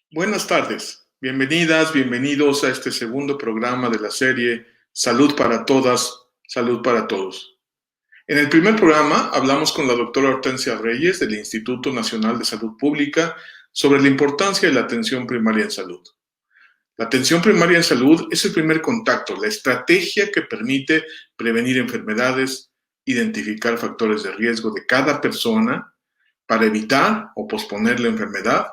Buenas tardes, bienvenidas, bienvenidos a este segundo programa de la serie Salud para Todas, Salud para Todos. En el primer programa hablamos con la doctora Hortensia Reyes del Instituto Nacional de Salud Pública sobre la importancia de la atención primaria en salud. La atención primaria en salud es el primer contacto, la estrategia que permite prevenir enfermedades, identificar factores de riesgo de cada persona para evitar o posponer la enfermedad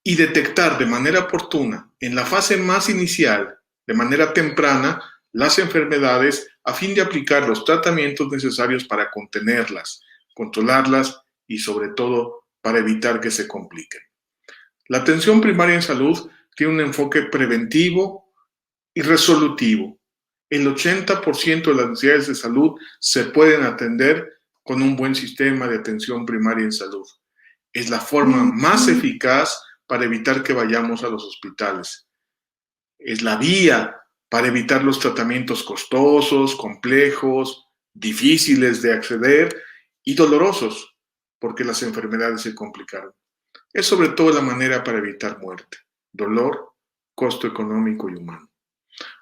y detectar de manera oportuna, en la fase más inicial, de manera temprana, las enfermedades a fin de aplicar los tratamientos necesarios para contenerlas, controlarlas y sobre todo para evitar que se compliquen. La atención primaria en salud tiene un enfoque preventivo y resolutivo. El 80% de las necesidades de salud se pueden atender con un buen sistema de atención primaria en salud. Es la forma más eficaz para evitar que vayamos a los hospitales. Es la vía para evitar los tratamientos costosos, complejos, difíciles de acceder y dolorosos, porque las enfermedades se complicaron. Es sobre todo la manera para evitar muerte, dolor, costo económico y humano.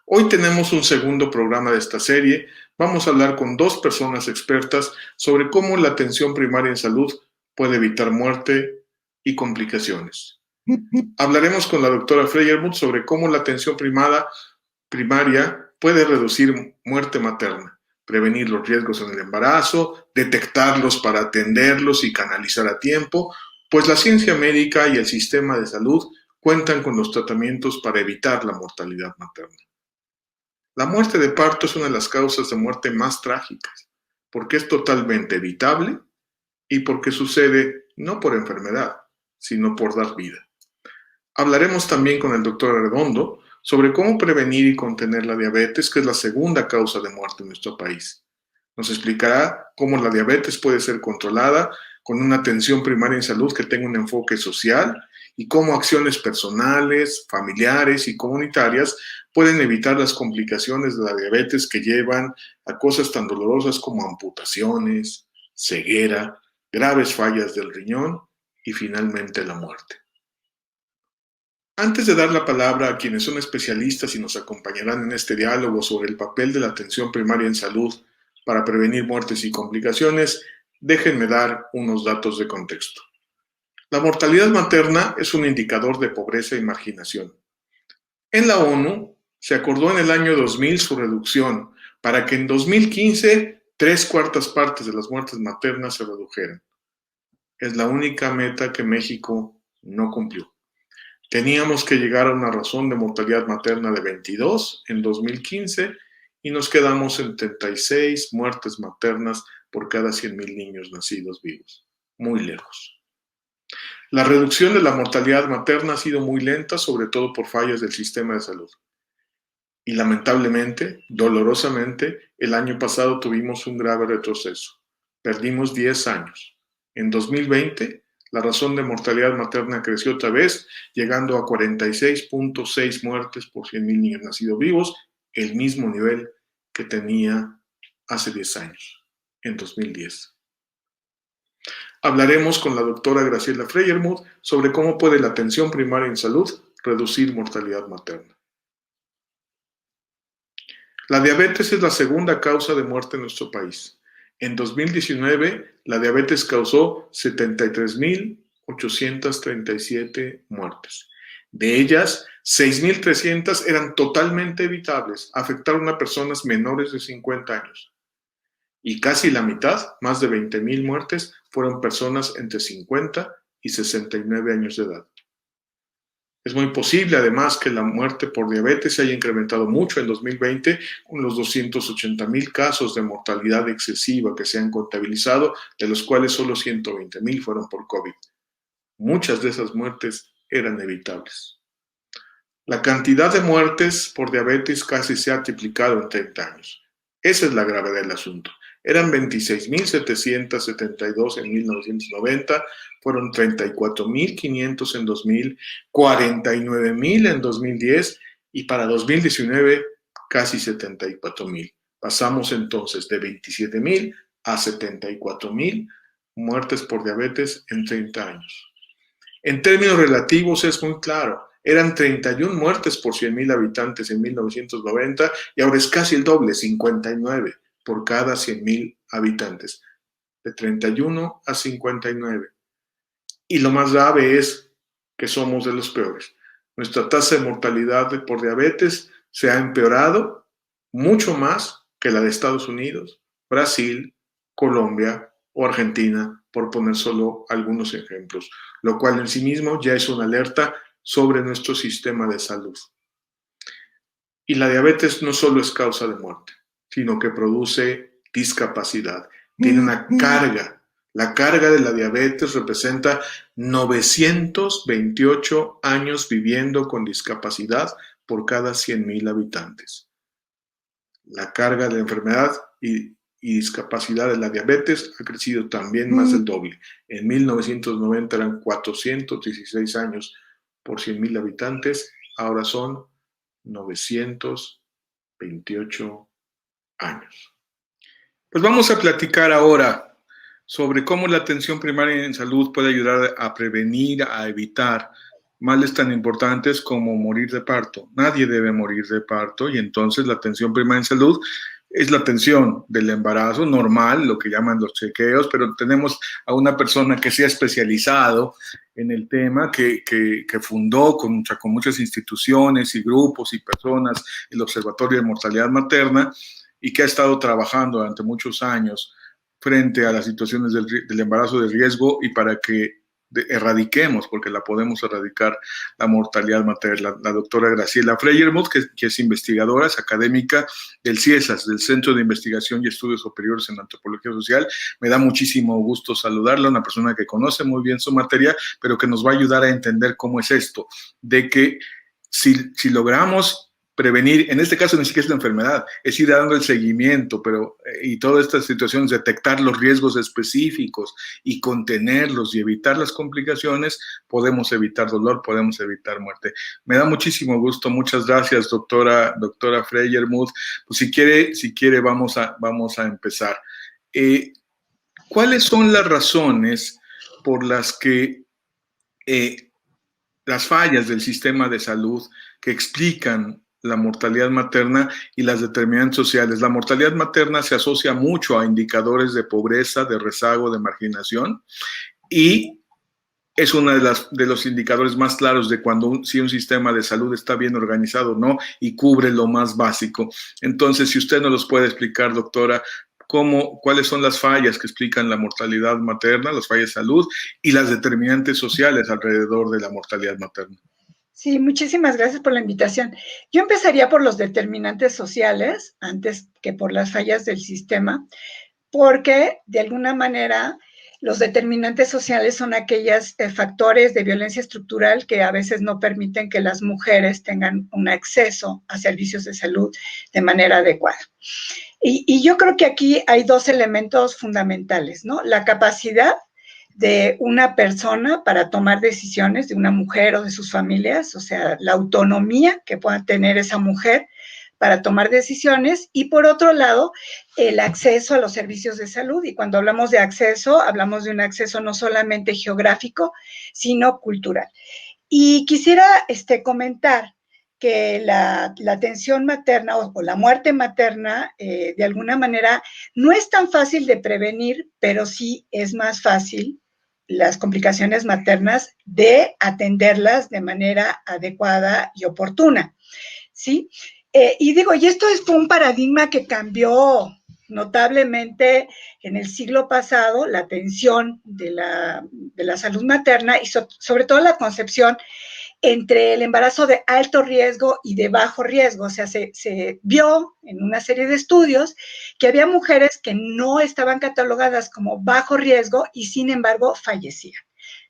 Hoy tenemos un segundo programa de esta serie. Vamos a hablar con dos personas expertas sobre cómo la atención primaria en salud puede evitar muerte y complicaciones. Hablaremos con la doctora Freyermuth sobre cómo la atención primaria puede reducir muerte materna, prevenir los riesgos en el embarazo, detectarlos para atenderlos y canalizar a tiempo, pues la ciencia médica y el sistema de salud cuentan con los tratamientos para evitar la mortalidad materna. La muerte de parto es una de las causas de muerte más trágicas, porque es totalmente evitable y porque sucede no por enfermedad, sino por dar vida. Hablaremos también con el doctor Arredondo sobre cómo prevenir y contener la diabetes, que es la segunda causa de muerte en nuestro país. Nos explicará cómo la diabetes puede ser controlada con una atención primaria en salud que tenga un enfoque social y cómo acciones personales, familiares y comunitarias pueden evitar las complicaciones de la diabetes que llevan a cosas tan dolorosas como amputaciones, ceguera, graves fallas del riñón y finalmente la muerte. Antes de dar la palabra a quienes son especialistas y nos acompañarán en este diálogo sobre el papel de la atención primaria en salud para prevenir muertes y complicaciones, déjenme dar unos datos de contexto. La mortalidad materna es un indicador de pobreza y marginación. En la ONU se acordó en el año 2000 su reducción para que en 2015 3/4 partes de las muertes maternas se redujeran. Es la única meta que México no cumplió. Teníamos que llegar a una razón de mortalidad materna de 22 en 2015 y nos quedamos en 36 muertes maternas por cada 100,000 niños nacidos vivos. Muy lejos. La reducción de la mortalidad materna ha sido muy lenta, sobre todo por fallas del sistema de salud. Y lamentablemente, dolorosamente, el año pasado tuvimos un grave retroceso. Perdimos 10 años. En 2020, la razón de mortalidad materna creció otra vez, llegando a 46.6 muertes por 100,000 niños nacidos vivos, el mismo nivel que tenía hace 10 años, en 2010. Hablaremos con la doctora Graciela Freyermuth sobre cómo puede la atención primaria en salud reducir mortalidad materna. La diabetes es la segunda causa de muerte en nuestro país. En 2019, la diabetes causó 73,837 muertes. De ellas, 6,300 eran totalmente evitables, afectaron a personas menores de 50 años. Y casi la mitad, más de 20,000 muertes, fueron personas entre 50 y 69 años de edad. Es muy posible, además, que la muerte por diabetes se haya incrementado mucho en 2020, con los 280,000 casos de mortalidad excesiva que se han contabilizado, de los cuales solo 120,000 fueron por COVID. Muchas de esas muertes eran evitables. La cantidad de muertes por diabetes casi se ha triplicado en 30 años. Esa es la gravedad del asunto. Eran 26,772 en 1990, fueron 34,500 en 2000, 49,000 en 2010 y para 2019 casi 74,000. Pasamos entonces de 27,000 a 74,000 muertes por diabetes en 30 años. En términos relativos es muy claro. Eran 31 muertes por 100,000 habitantes en 1990 y ahora es casi el doble, 59 por cada 100,000 habitantes. De 31 a 59. Y lo más grave es que somos de los peores. Nuestra tasa de mortalidad por diabetes se ha empeorado mucho más que la de Estados Unidos, Brasil, Colombia o Argentina, por poner solo algunos ejemplos, lo cual en sí mismo ya es una alerta sobre nuestro sistema de salud. Y la diabetes no solo es causa de muerte, sino que produce discapacidad. Tiene una carga. La carga de la diabetes representa 928 años viviendo con discapacidad por cada 100,000 habitantes. La carga de la enfermedad y discapacidad de la diabetes ha crecido también más del doble. En 1990 eran 416 años por 100,000 habitantes, ahora son 928 años. Pues vamos a platicar ahora sobre cómo la atención primaria en salud puede ayudar a prevenir, a evitar males tan importantes como morir de parto. Nadie debe morir de parto y entonces la atención primaria en salud es la atención del embarazo normal, lo que llaman los chequeos, pero tenemos a una persona que se ha especializado en el tema, que fundó con muchas instituciones y grupos y personas el Observatorio de Mortalidad Materna y que ha estado trabajando durante muchos años frente a las situaciones del embarazo de riesgo y para que erradiquemos, porque la podemos erradicar, la mortalidad materna. La doctora Graciela Freyermuth, que es investigadora, es académica del CIESAS, del Centro de Investigación y Estudios Superiores en Antropología Social. Me da muchísimo gusto saludarla, una persona que conoce muy bien su materia, pero que nos va a ayudar a entender cómo es esto, de que si logramos prevenir, en este caso ni siquiera es la enfermedad, es ir dando el seguimiento, y todas estas situaciones, detectar los riesgos específicos y contenerlos y evitar las complicaciones, podemos evitar dolor, podemos evitar muerte. Me da muchísimo gusto, muchas gracias, doctora Freyermuth. Pues si quiere vamos a empezar. ¿Cuáles son las razones por las que las fallas del sistema de salud que explican la mortalidad materna y las determinantes sociales? La mortalidad materna se asocia mucho a indicadores de pobreza, de rezago, de marginación, y es uno de los indicadores más claros de si un sistema de salud está bien organizado o no y cubre lo más básico. Entonces, si usted nos los puede explicar, doctora, cuáles son las fallas que explican la mortalidad materna, las fallas de salud y las determinantes sociales alrededor de la mortalidad materna. Sí, muchísimas gracias por la invitación. Yo empezaría por los determinantes sociales antes que por las fallas del sistema, porque de alguna manera los determinantes sociales son aquellos factores de violencia estructural que a veces no permiten que las mujeres tengan un acceso a servicios de salud de manera adecuada. Y yo creo que aquí hay dos elementos fundamentales, ¿no? La capacidad de una persona para tomar decisiones, de una mujer o de sus familias, o sea, la autonomía que pueda tener esa mujer para tomar decisiones, y por otro lado, el acceso a los servicios de salud. Y cuando hablamos de acceso, hablamos de un acceso no solamente geográfico, sino cultural. Y quisiera comentar que la atención materna o la muerte materna, de alguna manera, no es tan fácil de prevenir, pero sí es más fácil las complicaciones maternas de atenderlas de manera adecuada y oportuna, ¿sí? Y esto fue un paradigma que cambió notablemente en el siglo pasado, la atención de la salud materna y sobre todo la concepción entre el embarazo de alto riesgo y de bajo riesgo. O sea, se vio en una serie de estudios que había mujeres que no estaban catalogadas como bajo riesgo y sin embargo fallecían,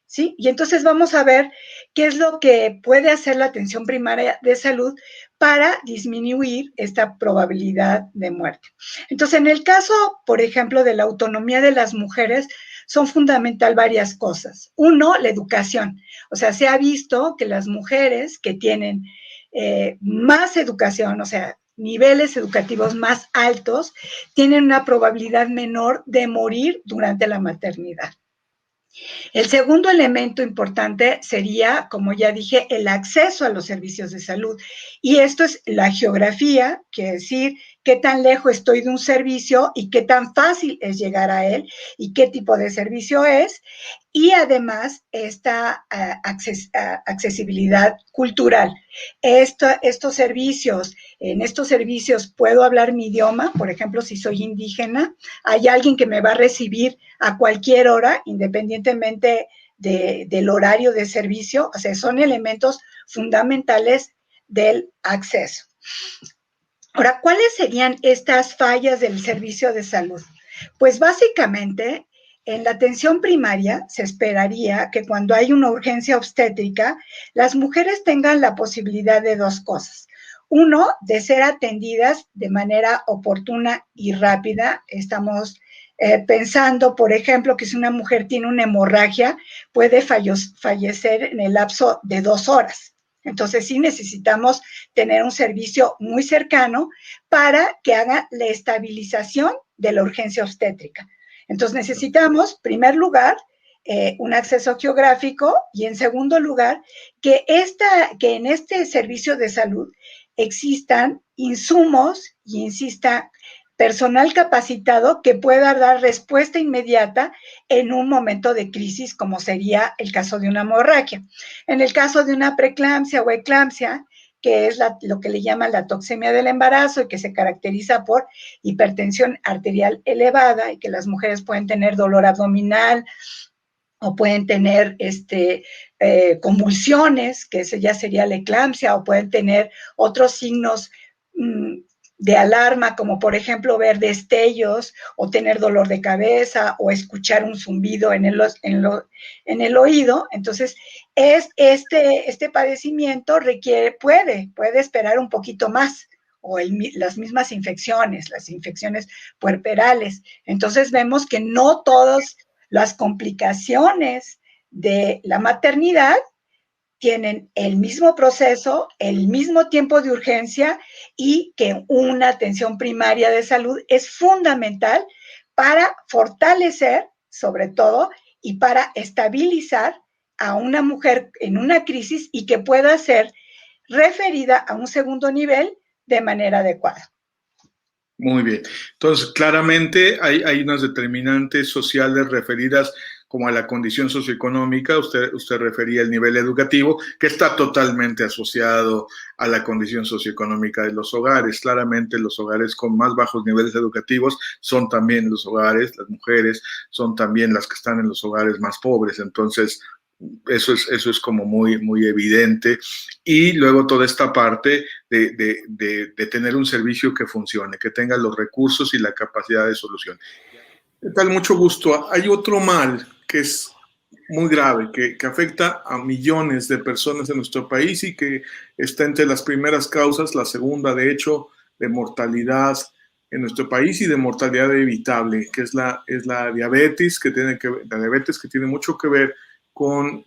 ¿sí? Y entonces vamos a ver qué es lo que puede hacer la atención primaria de salud para disminuir esta probabilidad de muerte. Entonces, en el caso, por ejemplo, de la autonomía de las mujeres, son fundamental varias cosas. Uno, la educación. O sea, se ha visto que las mujeres que tienen más educación, o sea, niveles educativos más altos, tienen una probabilidad menor de morir durante la maternidad. El segundo elemento importante sería, como ya dije, el acceso a los servicios de salud. Y esto es la geografía, quiere decir qué tan lejos estoy de un servicio y qué tan fácil es llegar a él y qué tipo de servicio es. Y además esta accesibilidad cultural. Estos servicios, en estos servicios puedo hablar mi idioma, por ejemplo, si soy indígena, hay alguien que me va a recibir a cualquier hora, independientemente del horario de servicio. O sea, son elementos fundamentales del acceso. Ahora, ¿cuáles serían estas fallas del servicio de salud? Pues básicamente, en la atención primaria se esperaría que cuando hay una urgencia obstétrica, las mujeres tengan la posibilidad de dos cosas. Uno, de ser atendidas de manera oportuna y rápida. Estamos pensando, por ejemplo, que si una mujer tiene una hemorragia, puede fallecer en el lapso de 2 horas. Entonces sí necesitamos tener un servicio muy cercano para que haga la estabilización de la urgencia obstétrica. Entonces necesitamos, en primer lugar, un acceso geográfico y en segundo lugar, que en este servicio de salud existan insumos y insista personal capacitado que pueda dar respuesta inmediata en un momento de crisis, como sería el caso de una hemorragia. En el caso de una preeclampsia o eclampsia, que es lo que le llaman la toxemia del embarazo y que se caracteriza por hipertensión arterial elevada y que las mujeres pueden tener dolor abdominal o pueden tener convulsiones, que ese ya sería la eclampsia, o pueden tener otros signos de alarma, como por ejemplo ver destellos o tener dolor de cabeza o escuchar un zumbido en el oído. Entonces, este padecimiento puede esperar un poquito más, o las mismas infecciones, las infecciones puerperales. Entonces vemos que no todas las complicaciones de la maternidad tienen el mismo proceso, el mismo tiempo de urgencia y que una atención primaria de salud es fundamental para fortalecer, sobre todo, y para estabilizar a una mujer en una crisis y que pueda ser referida a un segundo nivel de manera adecuada. Muy bien. Entonces, claramente hay unas determinantes sociales referidas como a la condición socioeconómica. Usted refería al nivel educativo, que está totalmente asociado a la condición socioeconómica de los hogares. Claramente los hogares con más bajos niveles educativos son también los hogares, las mujeres son también las que están en los hogares más pobres. Entonces, eso es como muy, muy evidente. Y luego toda esta parte de tener un servicio que funcione, que tenga los recursos y la capacidad de solución. ¿Qué tal? Mucho gusto. Hay otro mal que es muy grave, que afecta a millones de personas en nuestro país y que está entre las primeras causas, la segunda, de hecho, de mortalidad en nuestro país y de mortalidad evitable, que es la diabetes, la diabetes que tiene mucho que ver con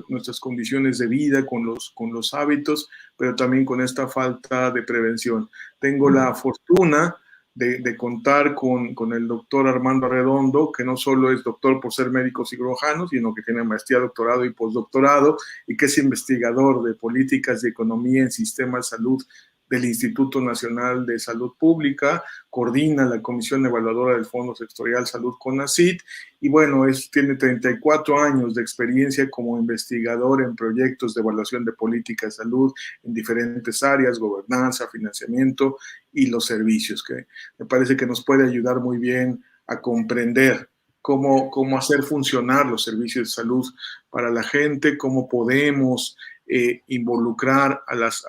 nuestras condiciones de vida, con los hábitos, pero también con esta falta de prevención. Tengo la fortuna de contar con el doctor Armando Arredondo, que no solo es doctor por ser médico cirujano, sino que tiene maestría, doctorado y postdoctorado, y que es investigador de políticas de economía en sistema de salud del Instituto Nacional de Salud Pública, coordina la Comisión Evaluadora del Fondo Sectorial Salud CONACYT, y bueno, tiene 34 años de experiencia como investigador en proyectos de evaluación de política de salud en diferentes áreas, gobernanza, financiamiento y los servicios, que me parece que nos puede ayudar muy bien a comprender cómo hacer funcionar los servicios de salud para la gente, cómo podemos involucrar a las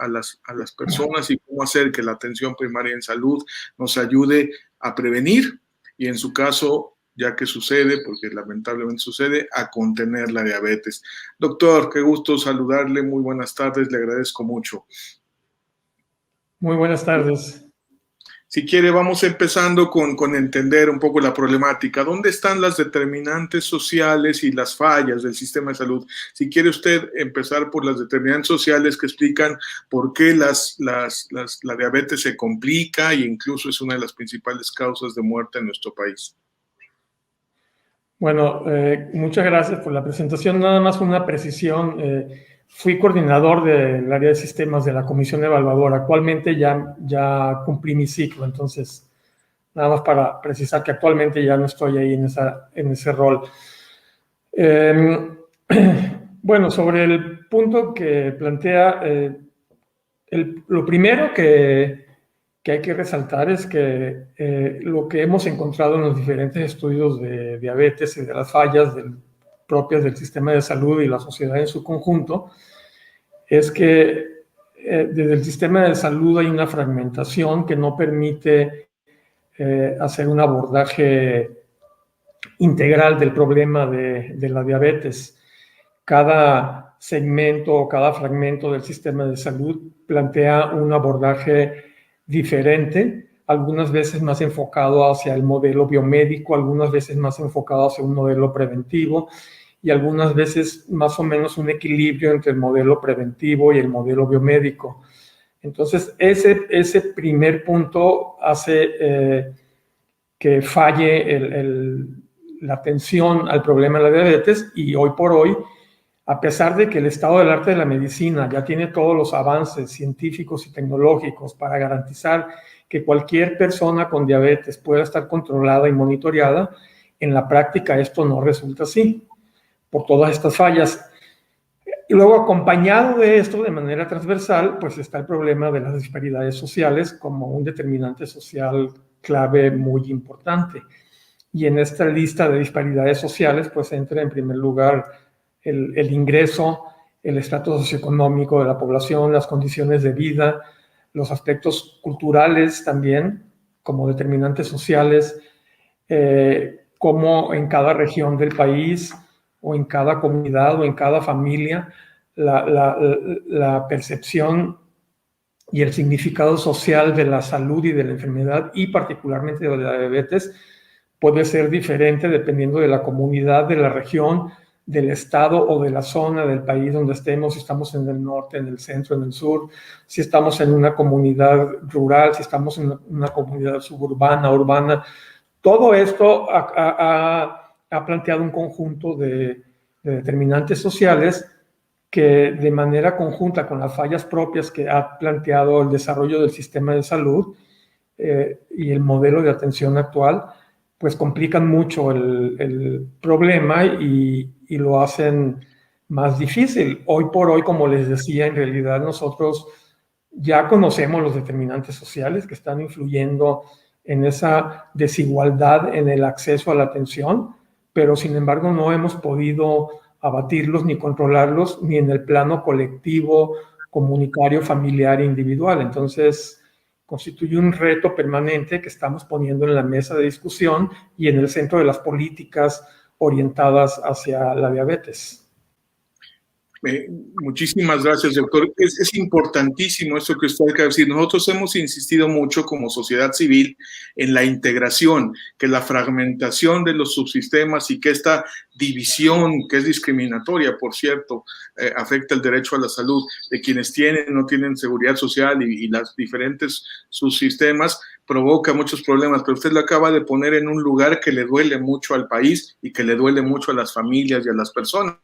personas y cómo hacer que la atención primaria en salud nos ayude a prevenir y en su caso, ya que sucede, porque lamentablemente sucede, a contener la diabetes. Doctor, qué gusto saludarle, muy buenas tardes, le agradezco mucho. Muy buenas tardes. Si quiere, vamos empezando con entender un poco la problemática. ¿Dónde están las determinantes sociales y las fallas del sistema de salud? Si quiere usted empezar por las determinantes sociales que explican por qué la diabetes se complica e incluso es una de las principales causas de muerte en nuestro país. Bueno, muchas gracias por la presentación. Nada más una precisión. Fui coordinador del área de sistemas de la Comisión Evaluadora. Actualmente ya cumplí mi ciclo, entonces nada más para precisar que actualmente ya no estoy ahí en ese rol. Bueno, sobre el punto que plantea, lo primero que hay que resaltar es que lo que hemos encontrado en los diferentes estudios de diabetes y de las fallas propias del sistema de salud y la sociedad en su conjunto, es que desde el sistema de salud hay una fragmentación que no permite hacer un abordaje integral del problema de la diabetes. Cada segmento o cada fragmento del sistema de salud plantea un abordaje diferente, algunas veces más enfocado hacia el modelo biomédico, algunas veces más enfocado hacia un modelo preventivo y algunas veces más o menos un equilibrio entre el modelo preventivo y el modelo biomédico. Entonces, ese primer punto hace que falle la atención al problema de la diabetes, y hoy por hoy, a pesar de que el estado del arte de la medicina ya tiene todos los avances científicos y tecnológicos para garantizar que cualquier persona con diabetes pueda estar controlada y monitoreada, en la práctica esto no resulta así, por todas estas fallas. Y luego, acompañado de esto, de manera transversal, pues está el problema de las disparidades sociales como un determinante social clave muy importante. Y en esta lista de disparidades sociales, pues entra en primer lugar el ingreso, el estrato socioeconómico de la población, las condiciones de vida, los aspectos culturales también, como determinantes sociales, como en cada región del país o en cada comunidad o en cada familia, la percepción y el significado social de la salud y de la enfermedad, y particularmente de la diabetes, puede ser diferente dependiendo de la comunidad, de la región, del estado o de la zona del país donde estemos, si estamos en el norte, en el centro, en el sur, si estamos en una comunidad rural, si estamos en una comunidad suburbana, urbana. Todo esto ha planteado un conjunto de determinantes sociales que, de manera conjunta con las fallas propias que ha planteado el desarrollo del sistema de salud y el modelo de atención actual, pues complican mucho el problema y lo hacen más difícil. Hoy por hoy, como les decía, en realidad nosotros ya conocemos los determinantes sociales que están influyendo en esa desigualdad en el acceso a la atención, pero sin embargo no hemos podido abatirlos ni controlarlos ni en el plano colectivo, comunitario, familiar e individual. Entonces, constituye un reto permanente que estamos poniendo en la mesa de discusión y en el centro de las políticas orientadas hacia la diabetes. Muchísimas gracias, doctor. Es importantísimo esto que usted acaba de decir. Nosotros hemos insistido mucho como sociedad civil en la integración, que la fragmentación de los subsistemas y que esta división, que es discriminatoria, por cierto, afecta el derecho a la salud de quienes tienen o no tienen seguridad social y los diferentes subsistemas, provoca muchos problemas, pero usted lo acaba de poner en un lugar que le duele mucho al país y que le duele mucho a las familias y a las personas,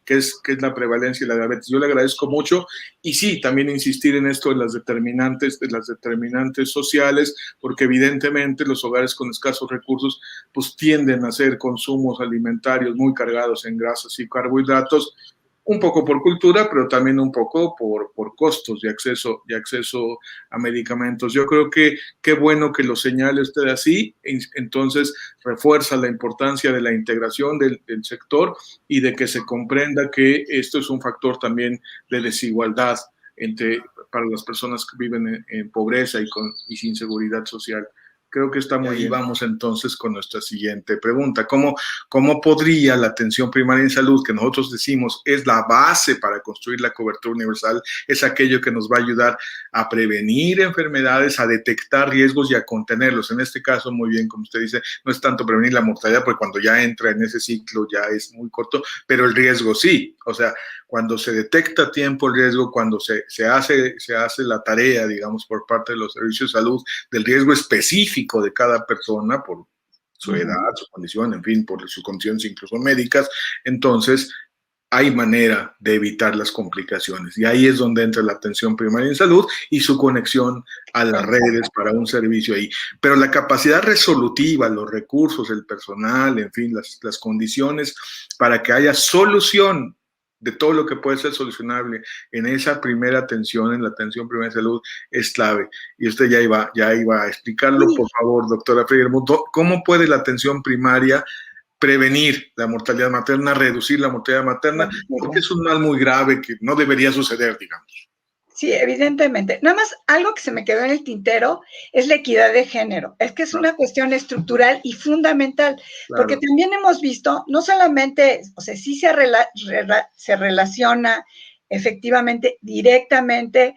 que es la prevalencia de la diabetes. Yo le agradezco mucho y sí, también insistir en esto de las determinantes sociales, porque evidentemente los hogares con escasos recursos pues tienden a hacer consumos alimentarios muy cargados en grasas y carbohidratos, un poco por cultura, pero también un poco por costos de acceso a medicamentos. Yo creo que qué bueno que lo señale usted así, entonces refuerza la importancia de la integración del sector y de que se comprenda que esto es un factor también de desigualdad para las personas que viven en pobreza y sin seguridad social. Creo que está muy bien. Vamos entonces con nuestra siguiente pregunta. ¿Cómo podría la atención primaria en salud, que nosotros decimos es la base para construir la cobertura universal, es aquello que nos va a ayudar a prevenir enfermedades, a detectar riesgos y a contenerlos? En este caso, muy bien, como usted dice, no es tanto prevenir la mortalidad, porque cuando ya entra en ese ciclo ya es muy corto, pero el riesgo sí. O sea, cuando se detecta a tiempo el riesgo, cuando se hace la tarea, digamos, por parte de los servicios de salud, del riesgo específico de cada persona por su edad, su condición, en fin, por sus condiciones incluso médicas. Entonces, hay manera de evitar las complicaciones. Y ahí es donde entra la atención primaria en salud y su conexión a las redes para un servicio ahí. Pero la capacidad resolutiva, los recursos, el personal, en fin, las condiciones para que haya solución de todo lo que puede ser solucionable en esa primera atención, en la atención primaria de salud, es clave. Y usted ya iba a explicarlo, por favor, doctora Freire. ¿Cómo puede la atención primaria prevenir la mortalidad materna, reducir la mortalidad materna? Porque es un mal muy grave que no debería suceder, digamos. Sí, evidentemente. Nada más algo que se me quedó en el tintero es la equidad de género. Es que es una cuestión estructural y fundamental, porque también hemos visto, no solamente, o sea, sí se relaciona efectivamente, directamente,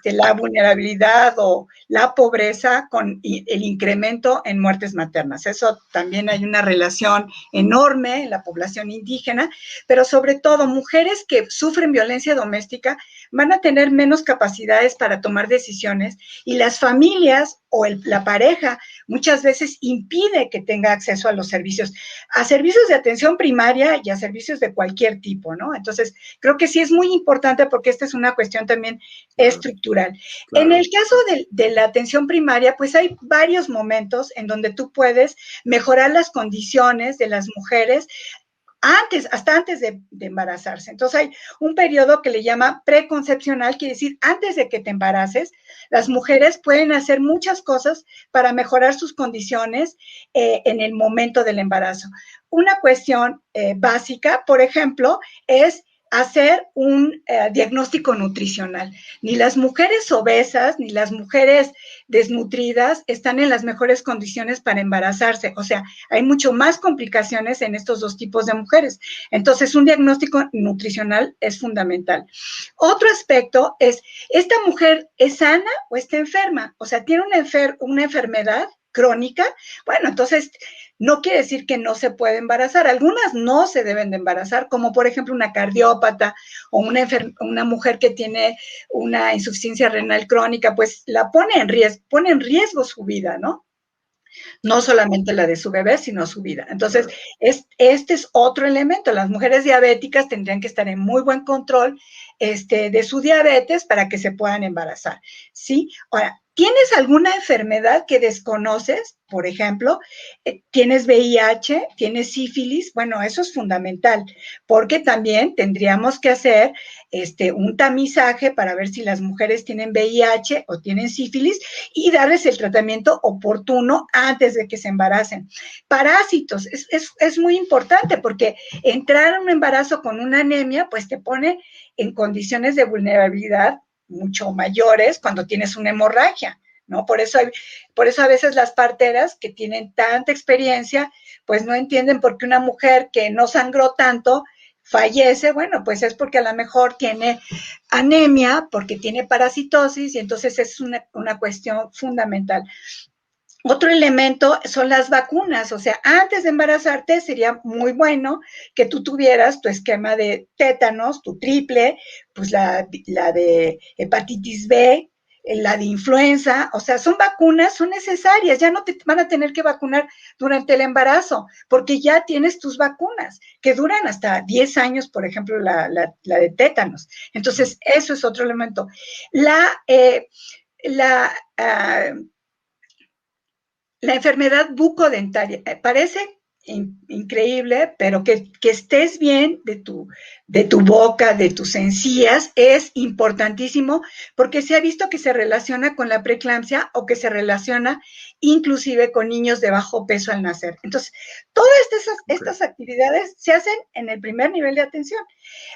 la vulnerabilidad o la pobreza con el incremento en muertes maternas. Eso también hay una relación enorme en la población indígena, pero sobre todo mujeres que sufren violencia doméstica van a tener menos capacidades para tomar decisiones y las familias o la pareja muchas veces impide que tenga acceso a los servicios de atención primaria y a servicios de cualquier tipo, ¿no? Entonces, creo que sí es muy importante porque esta es una cuestión también estructural. Claro. En el caso de la atención primaria, pues hay varios momentos en donde tú puedes mejorar las condiciones de las mujeres hasta antes de embarazarse. Entonces hay un periodo que le llama preconcepcional, quiere decir, antes de que te embaraces, las mujeres pueden hacer muchas cosas para mejorar sus condiciones en el momento del embarazo. Una cuestión básica, por ejemplo, es hacer un diagnóstico nutricional. Ni las mujeres obesas, ni las mujeres desnutridas están en las mejores condiciones para embarazarse. O sea, hay mucho más complicaciones en estos dos tipos de mujeres. Entonces, un diagnóstico nutricional es fundamental. Otro aspecto es, ¿esta mujer es sana o está enferma? O sea, ¿tiene una enfermedad crónica? Bueno, entonces no quiere decir que no se puede embarazar. Algunas no se deben de embarazar, como por ejemplo una cardiópata o una mujer que tiene una insuficiencia renal crónica, pues la pone en riesgo su vida, ¿no? No solamente la de su bebé, sino su vida. Entonces, este es otro elemento. Las mujeres diabéticas tendrían que estar en muy buen control de su diabetes para que se puedan embarazar, ¿sí? Ahora, ¿tienes alguna enfermedad que desconoces? Por ejemplo, ¿tienes VIH? ¿Tienes sífilis? Bueno, eso es fundamental, porque también tendríamos que hacer un tamizaje para ver si las mujeres tienen VIH o tienen sífilis y darles el tratamiento oportuno antes de que se embaracen. Parásitos, es muy importante porque entrar a un embarazo con una anemia, pues te pone en condiciones de vulnerabilidad mucho mayores cuando tienes una hemorragia, ¿no? Por eso a veces las parteras que tienen tanta experiencia, pues no entienden por qué una mujer que no sangró tanto fallece. Bueno, pues es porque a lo mejor tiene anemia, porque tiene parasitosis, y entonces es una cuestión fundamental. Otro elemento son las vacunas, o sea, antes de embarazarte sería muy bueno que tú tuvieras tu esquema de tétanos, tu triple, pues la de hepatitis B, la de influenza, o sea, son vacunas, son necesarias, ya no te van a tener que vacunar durante el embarazo, porque ya tienes tus vacunas, que duran hasta 10 años, por ejemplo, la de tétanos. Entonces, eso es otro elemento. La enfermedad bucodentaria, parece increíble, pero que estés bien de tu boca, de tus encías, es importantísimo porque se ha visto que se relaciona con la preeclampsia o que se relaciona inclusive con niños de bajo peso al nacer. Entonces, todas estas actividades se hacen en el primer nivel de atención.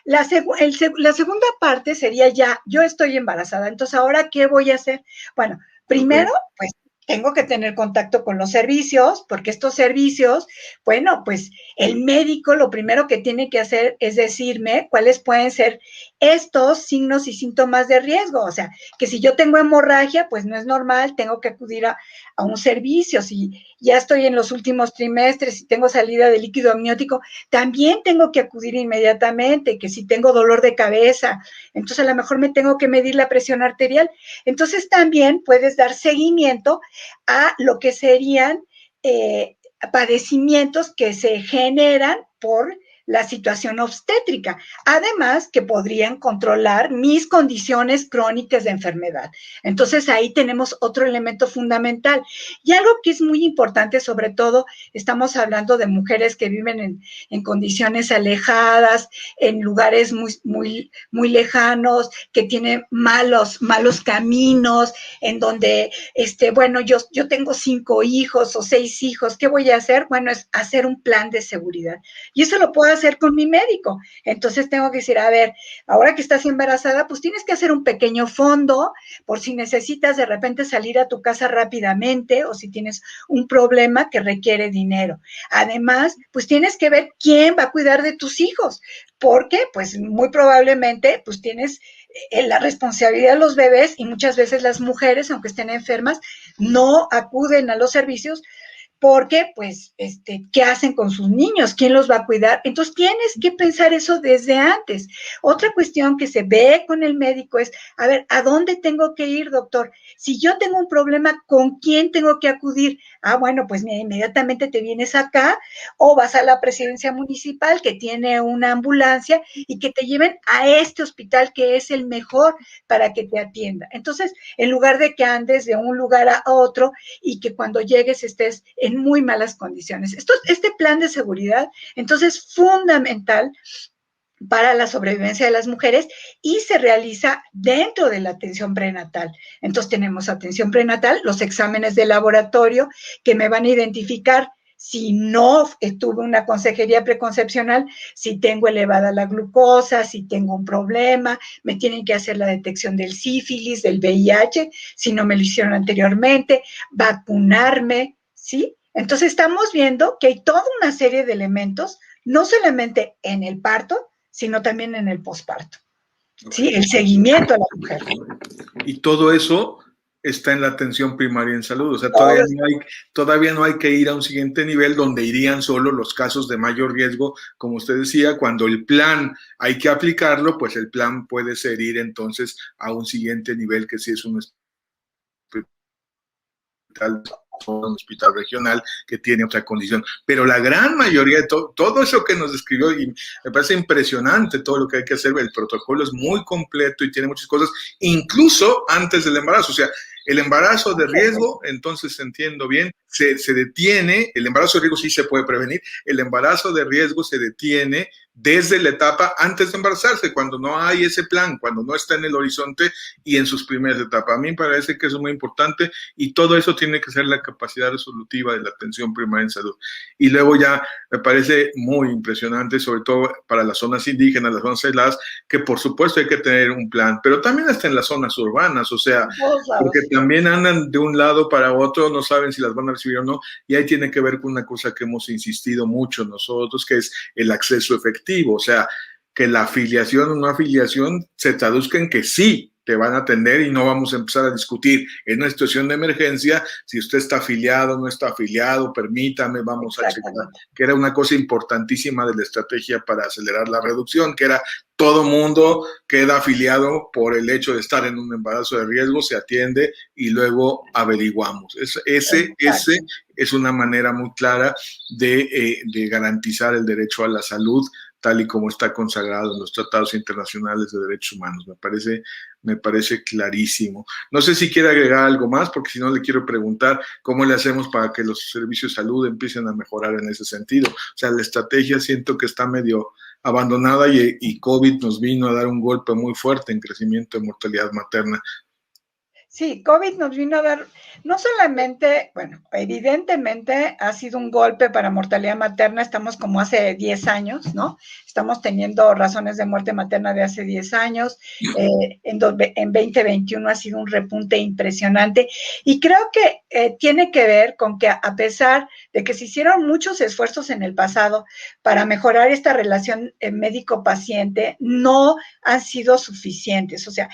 La segunda parte sería ya, yo estoy embarazada, entonces, ¿ahora qué voy a hacer? Bueno, primero, pues, tengo que tener contacto con los servicios, porque estos servicios, bueno, pues el médico lo primero que tiene que hacer es decirme cuáles pueden ser estos signos y síntomas de riesgo. O sea, que si yo tengo hemorragia, pues no es normal, tengo que acudir a un servicio. Si ya estoy en los últimos trimestres, si tengo salida de líquido amniótico, también tengo que acudir inmediatamente. Que si tengo dolor de cabeza, entonces a lo mejor me tengo que medir la presión arterial. Entonces también puedes dar seguimiento a lo que serían padecimientos que se generan por la situación obstétrica, además que podrían controlar mis condiciones crónicas de enfermedad. Entonces ahí tenemos otro elemento fundamental. Y algo que es muy importante, sobre todo, estamos hablando de mujeres que viven en condiciones alejadas, en lugares muy lejanos, que tienen malos caminos, en donde, bueno, yo tengo 5 hijos o 6 hijos, ¿qué voy a hacer? Bueno, es hacer un plan de seguridad. Y eso lo puedo hacer con mi médico. Entonces tengo que decir, a ver, ahora que estás embarazada, pues tienes que hacer un pequeño fondo por si necesitas de repente salir a tu casa rápidamente o si tienes un problema que requiere dinero. Además, pues tienes que ver quién va a cuidar de tus hijos, porque pues muy probablemente pues tienes la responsabilidad de los bebés y muchas veces las mujeres, aunque estén enfermas, no acuden a los servicios porque, pues, ¿qué hacen con sus niños? ¿Quién los va a cuidar? Entonces, tienes que pensar eso desde antes. Otra cuestión que se ve con el médico es, a ver, ¿a dónde tengo que ir, doctor? Si yo tengo un problema, ¿con quién tengo que acudir? Ah, bueno, pues inmediatamente te vienes acá o vas a la presidencia municipal que tiene una ambulancia y que te lleven a este hospital que es el mejor para que te atienda. Entonces, en lugar de que andes de un lugar a otro y que cuando llegues estés en muy malas condiciones. Este plan de seguridad, entonces, es fundamental para la sobrevivencia de las mujeres y se realiza dentro de la atención prenatal. Entonces, tenemos atención prenatal, los exámenes de laboratorio que me van a identificar si no tuve una consejería preconcepcional, si tengo elevada la glucosa, si tengo un problema, me tienen que hacer la detección del sífilis, del VIH, si no me lo hicieron anteriormente, vacunarme, ¿sí? Entonces estamos viendo que hay toda una serie de elementos, no solamente en el parto, sino también en el posparto. ¿Sí? El seguimiento a la mujer. Y todo eso está en la atención primaria en salud. O sea, todavía no hay que ir a un siguiente nivel donde irían solo los casos de mayor riesgo, como usted decía, cuando el plan hay que aplicarlo, pues el plan puede ser ir entonces a un siguiente nivel que sí es un hospital regional que tiene otra condición, pero la gran mayoría de todo eso que nos describió, y me parece impresionante todo lo que hay que hacer, el protocolo es muy completo y tiene muchas cosas, incluso antes del embarazo. O sea, el embarazo de riesgo, entonces entiendo bien, se detiene, el embarazo de riesgo sí se puede prevenir, el embarazo de riesgo se detiene desde la etapa antes de embarazarse, cuando no hay ese plan, cuando no está en el horizonte y en sus primeras etapas. A mí me parece que eso es muy importante y todo eso tiene que ser la capacidad resolutiva de la atención primaria en salud. Y luego ya me parece muy impresionante, sobre todo para las zonas indígenas, las zonas aisladas, que por supuesto hay que tener un plan, pero también hasta en las zonas urbanas, o sea, porque también andan de un lado para otro, no saben si las van a recibir o no, y ahí tiene que ver con una cosa que hemos insistido mucho nosotros, que es el acceso efectivo, o sea, que la afiliación o no afiliación se traduzca en que sí te van a atender y no vamos a empezar a discutir en una situación de emergencia si usted está afiliado o no está afiliado, permítame, vamos a checar, que era una cosa importantísima de la estrategia para acelerar la reducción, que era todo mundo queda afiliado por el hecho de estar en un embarazo de riesgo, se atiende y luego averiguamos. Ese es una manera muy clara de garantizar el derecho a la salud, tal y como está consagrado en los tratados internacionales de derechos humanos. Me parece clarísimo. No sé si quiere agregar algo más, porque si no le quiero preguntar cómo le hacemos para que los servicios de salud empiecen a mejorar en ese sentido. O sea, la estrategia siento que está medio abandonada y COVID nos vino a dar un golpe muy fuerte en crecimiento de mortalidad materna. Sí, COVID nos vino a dar, no solamente, bueno, evidentemente ha sido un golpe para mortalidad materna, estamos como hace 10 años, ¿no? Estamos teniendo razones de muerte materna de hace 10 años, en 2021 ha sido un repunte impresionante y creo que tiene que ver con que a pesar de que se hicieron muchos esfuerzos en el pasado para mejorar esta relación médico-paciente, no han sido suficientes, o sea,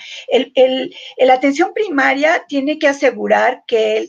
la atención primaria tiene que asegurar que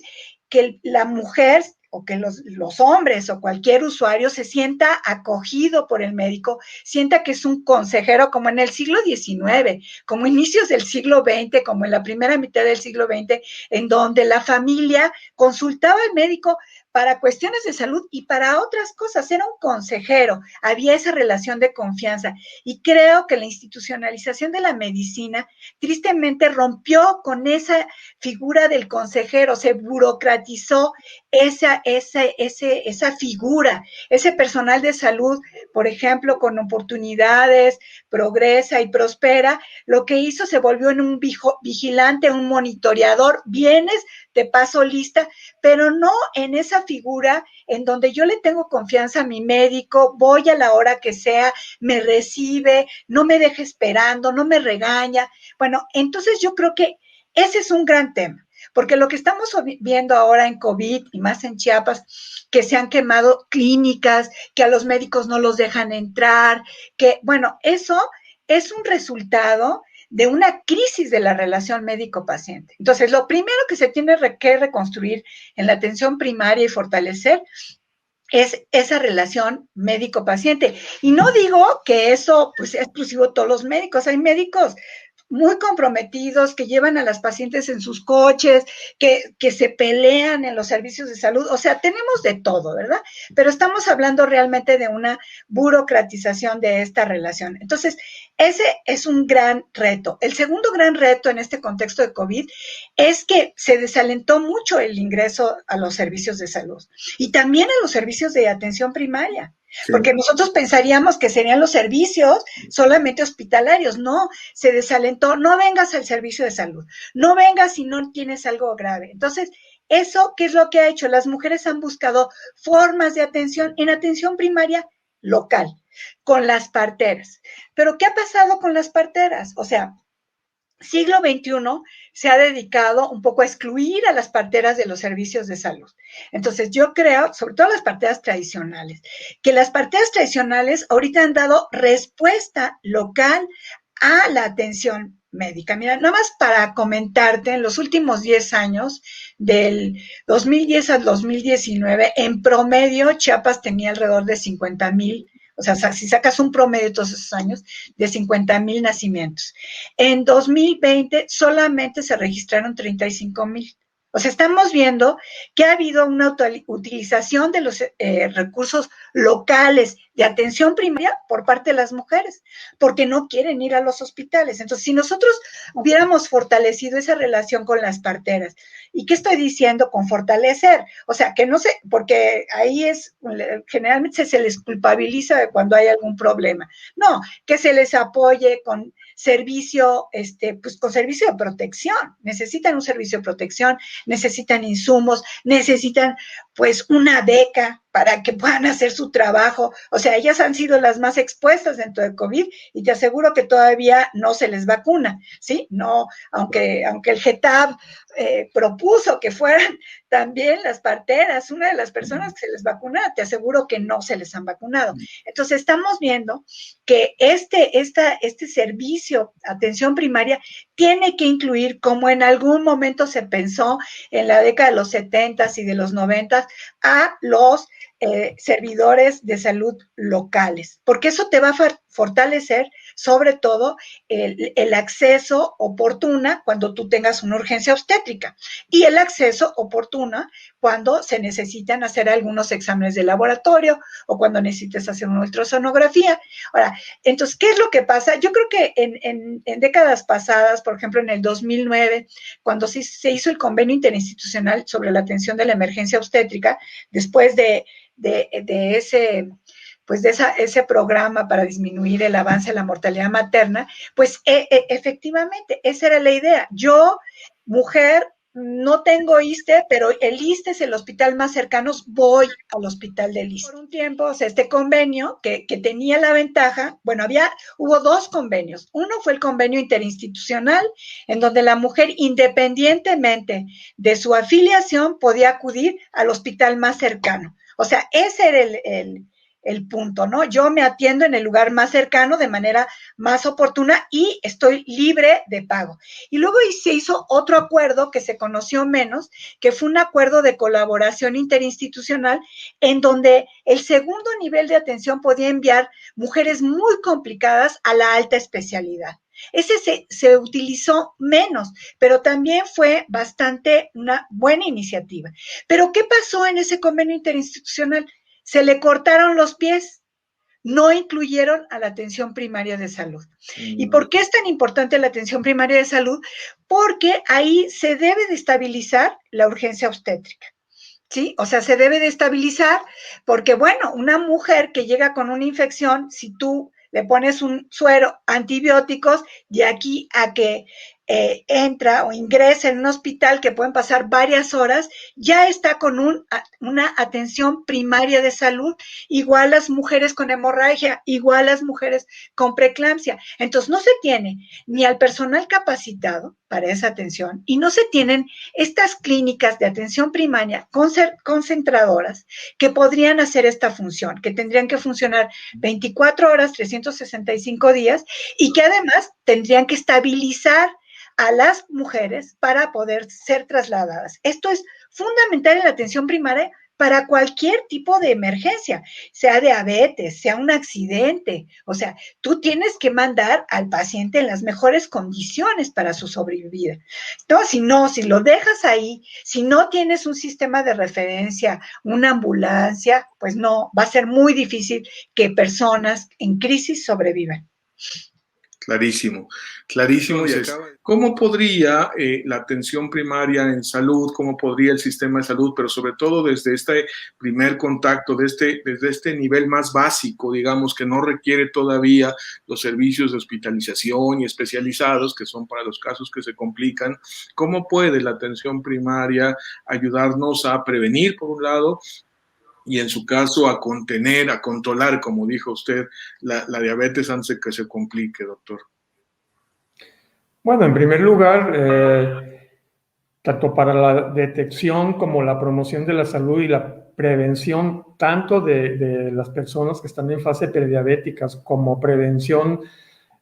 la mujer o que los hombres o cualquier usuario se sienta acogido por el médico, sienta que es un consejero como en el siglo XIX, como inicios del siglo XX, como en la primera mitad del siglo XX, en donde la familia consultaba al médico para cuestiones de salud y para otras cosas. Era un consejero, había esa relación de confianza. Y creo que la institucionalización de la medicina tristemente rompió con esa figura del consejero, se burocratizó esa figura, ese personal de salud, por ejemplo, con oportunidades, progresa y prospera, lo que hizo se volvió en un vigilante, un monitoreador, vienes, te paso lista, pero no en esa figura en donde yo le tengo confianza a mi médico, voy a la hora que sea, me recibe, no me deja esperando, no me regaña. Bueno, entonces yo creo que ese es un gran tema, porque lo que estamos viendo ahora en COVID y más en Chiapas, que se han quemado clínicas, que a los médicos no los dejan entrar, que, bueno, eso es un resultado de una crisis de la relación médico-paciente. Entonces, lo primero que se tiene que reconstruir en la atención primaria y fortalecer es esa relación médico-paciente. Y no digo que eso pues, es exclusivo de todos los médicos, hay médicos muy comprometidos, que llevan a las pacientes en sus coches, que se pelean en los servicios de salud, o sea, tenemos de todo, ¿verdad? Pero estamos hablando realmente de una burocratización de esta relación. Entonces, ese es un gran reto. El segundo gran reto en este contexto de COVID es que se desalentó mucho el ingreso a los servicios de salud y también a los servicios de atención primaria. Sí. Porque nosotros pensaríamos que serían los servicios solamente hospitalarios. No, se desalentó. No vengas al servicio de salud. No vengas si no tienes algo grave. Entonces, eso, ¿qué es lo que ha hecho? Las mujeres han buscado formas de atención en atención primaria local, con las parteras. Pero, ¿qué ha pasado con las parteras? O sea, siglo XXI se ha dedicado un poco a excluir a las parteras de los servicios de salud. Entonces, yo creo, sobre todo las parteras tradicionales, que las parteras tradicionales ahorita han dado respuesta local a la atención médica. Mira, nada más para comentarte, en los últimos 10 años, del 2010 al 2019, en promedio, Chiapas tenía alrededor de 50,000. O sea, si sacas un promedio de todos esos años, de 50,000 nacimientos. En 2020 solamente se registraron 35,000. O sea, estamos viendo que ha habido una utilización de los recursos locales de atención primaria por parte de las mujeres, porque no quieren ir a los hospitales. Entonces, si nosotros hubiéramos fortalecido esa relación con las parteras, ¿y qué estoy diciendo con fortalecer? O sea, que no sé, porque ahí es, generalmente se les culpabiliza de cuando hay algún problema. No, que se les apoye con servicio, pues con servicio de protección. Necesitan un servicio de protección, necesitan insumos, necesitan pues una beca para que puedan hacer su trabajo. O sea, ellas han sido las más expuestas dentro de COVID y te aseguro que todavía no se les vacuna, ¿sí? No, aunque el GETAB propuso que fueran también las parteras, una de las personas que se les vacuna, te aseguro que no se les han vacunado. Entonces, estamos viendo que este servicio, atención primaria, tiene que incluir, como en algún momento se pensó en la década de los 70s y de los 90s, a los servidores de salud locales, porque eso te va a fortalecer sobre todo el acceso oportuna cuando tú tengas una urgencia obstétrica y el acceso oportuna cuando se necesitan hacer algunos exámenes de laboratorio o cuando necesites hacer una ultrasonografía. Ahora, entonces, ¿qué es lo que pasa? Yo creo que en décadas pasadas, por ejemplo, en el 2009, cuando se hizo el convenio interinstitucional sobre la atención de la emergencia obstétrica, después de ese programa para disminuir el avance de la mortalidad materna, pues efectivamente, esa era la idea. Yo, mujer, no tengo ISSSTE, pero el ISSSTE es el hospital más cercano, voy al hospital del ISSSTE. Por un tiempo, o sea, este convenio que tenía la ventaja, bueno, hubo dos convenios. Uno fue el convenio interinstitucional, en donde la mujer, independientemente de su afiliación, podía acudir al hospital más cercano. O sea, ese era el punto, ¿no? Yo me atiendo en el lugar más cercano de manera más oportuna y estoy libre de pago. Y luego se hizo otro acuerdo que se conoció menos, que fue un acuerdo de colaboración interinstitucional en donde el segundo nivel de atención podía enviar mujeres muy complicadas a la alta especialidad. Ese se utilizó menos, pero también fue bastante una buena iniciativa. Pero ¿qué pasó en ese convenio interinstitucional? Se le cortaron los pies, no incluyeron a la atención primaria de salud. ¿Y por qué es tan importante la atención primaria de salud? Porque ahí se debe de estabilizar la urgencia obstétrica. ¿Sí? O sea, se debe de estabilizar porque, bueno, una mujer que llega con una infección, si tú le pones un suero, antibióticos, de aquí a que entra o ingresa en un hospital que pueden pasar varias horas, ya está con una atención primaria de salud, igual las mujeres con hemorragia, igual las mujeres con preeclampsia. Entonces, no se tiene ni al personal capacitado para esa atención y no se tienen estas clínicas de atención primaria concentradoras que podrían hacer esta función, que tendrían que funcionar 24 horas, 365 días y que además tendrían que estabilizar a las mujeres para poder ser trasladadas. Esto es fundamental en la atención primaria para cualquier tipo de emergencia, sea diabetes, sea un accidente. O sea, tú tienes que mandar al paciente en las mejores condiciones para su sobrevivir. No, si lo dejas ahí, si no tienes un sistema de referencia, una ambulancia, pues no, va a ser muy difícil que personas en crisis sobrevivan. Clarísimo, clarísimo. ¿Cómo podría la atención primaria en salud, cómo podría el sistema de salud, pero sobre todo desde este primer contacto, desde este nivel más básico, digamos, que no requiere todavía los servicios de hospitalización y especializados, que son para los casos que se complican, cómo puede la atención primaria ayudarnos a prevenir, por un lado, y en su caso a contener, a controlar, como dijo usted, la diabetes antes de que se complique, doctor? Bueno, en primer lugar, tanto para la detección como la promoción de la salud y la prevención tanto de las personas que están en fase prediabéticas como prevención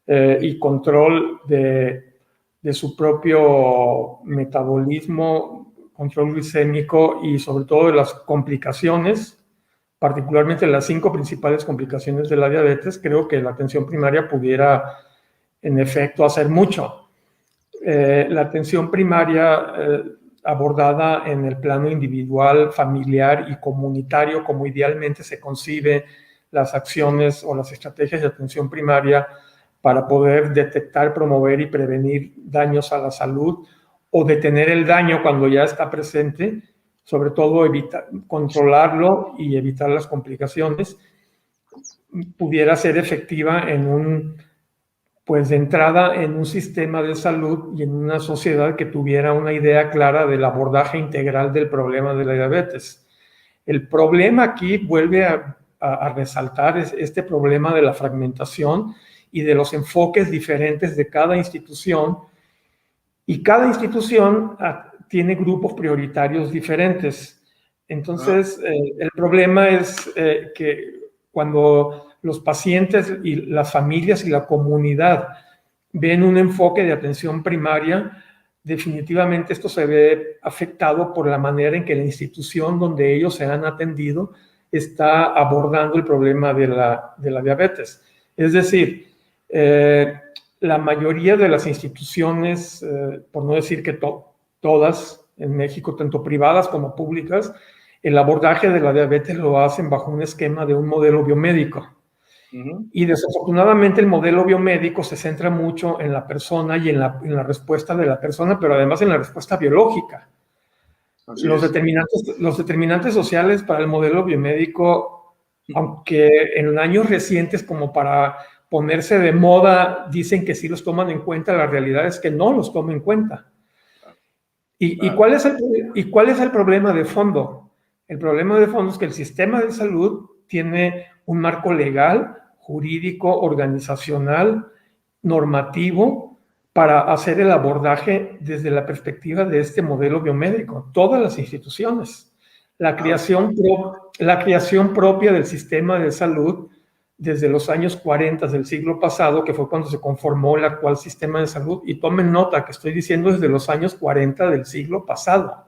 y control de su propio metabolismo, control glicémico y sobre todo de las complicaciones, particularmente las 5 principales complicaciones de la diabetes, creo que la atención primaria pudiera en efecto hacer mucho. La atención primaria abordada en el plano individual, familiar y comunitario, como idealmente se concibe las acciones o las estrategias de atención primaria para poder detectar, promover y prevenir daños a la salud o detener el daño cuando ya está presente, sobre todo controlarlo y evitar las complicaciones, pudiera ser efectiva pues de entrada en un sistema de salud y en una sociedad que tuviera una idea clara del abordaje integral del problema de la diabetes. El problema aquí vuelve a resaltar este problema de la fragmentación y de los enfoques diferentes de cada institución, y cada institución tiene grupos prioritarios diferentes. Entonces, el problema es que cuando los pacientes y las familias y la comunidad ven un enfoque de atención primaria, definitivamente esto se ve afectado por la manera en que la institución donde ellos se han atendido está abordando el problema de la diabetes. Es decir, la mayoría de las instituciones, por no decir que todas en México, tanto privadas como públicas, el abordaje de la diabetes lo hacen bajo un esquema de un modelo biomédico. Y desafortunadamente el modelo biomédico se centra mucho en la persona y en la respuesta de la persona, pero además en la respuesta biológica. Los determinantes sociales para el modelo biomédico, aunque en años recientes como para ponerse de moda dicen que sí los toman en cuenta, la realidad es que no los toman en cuenta. ¿Y cuál es el problema de fondo? El problema de fondo es que el sistema de salud tiene un marco legal, jurídico, organizacional, normativo, para hacer el abordaje desde la perspectiva de este modelo biomédico. Todas las instituciones. la creación propia del sistema de salud desde los años 40 del siglo pasado, que fue cuando se conformó el actual sistema de salud. Y tomen nota que estoy diciendo desde los años 40 del siglo pasado.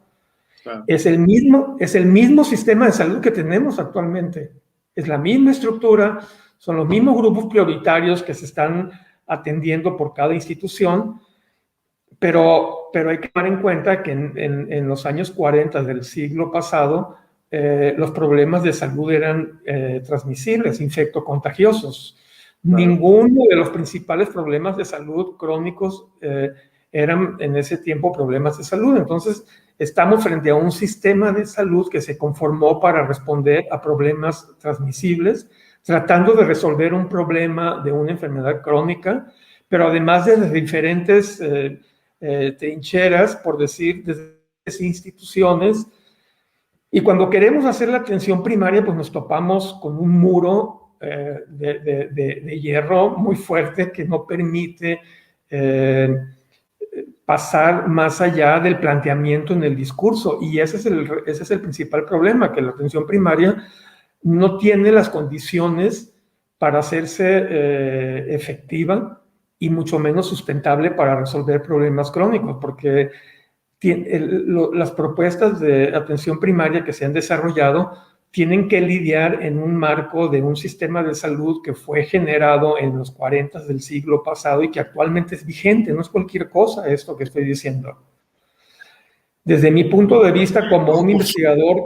Claro. Es el mismo sistema de salud que tenemos actualmente. Es la misma estructura, son los mismos grupos prioritarios que se están atendiendo por cada institución, pero hay que tomar en cuenta que en los años 40 del siglo pasado los problemas de salud eran transmisibles, infectocontagiosos. Claro. Ninguno de los principales problemas de salud crónicos eran en ese tiempo problemas de salud. Entonces, estamos frente a un sistema de salud que se conformó para responder a problemas transmisibles, tratando de resolver un problema de una enfermedad crónica, pero además desde diferentes trincheras, por decir, desde instituciones. Y cuando queremos hacer la atención primaria, pues nos topamos con un muro de hierro muy fuerte que no permite pasar más allá del planteamiento en el discurso. Y ese es el principal problema, que la atención primaria no tiene las condiciones para hacerse efectiva y mucho menos sustentable para resolver problemas crónicos, porque las propuestas de atención primaria que se han desarrollado tienen que lidiar en un marco de un sistema de salud que fue generado en los 40 del siglo pasado y que actualmente es vigente. No es cualquier cosa esto que estoy diciendo. Desde mi punto de vista como un investigador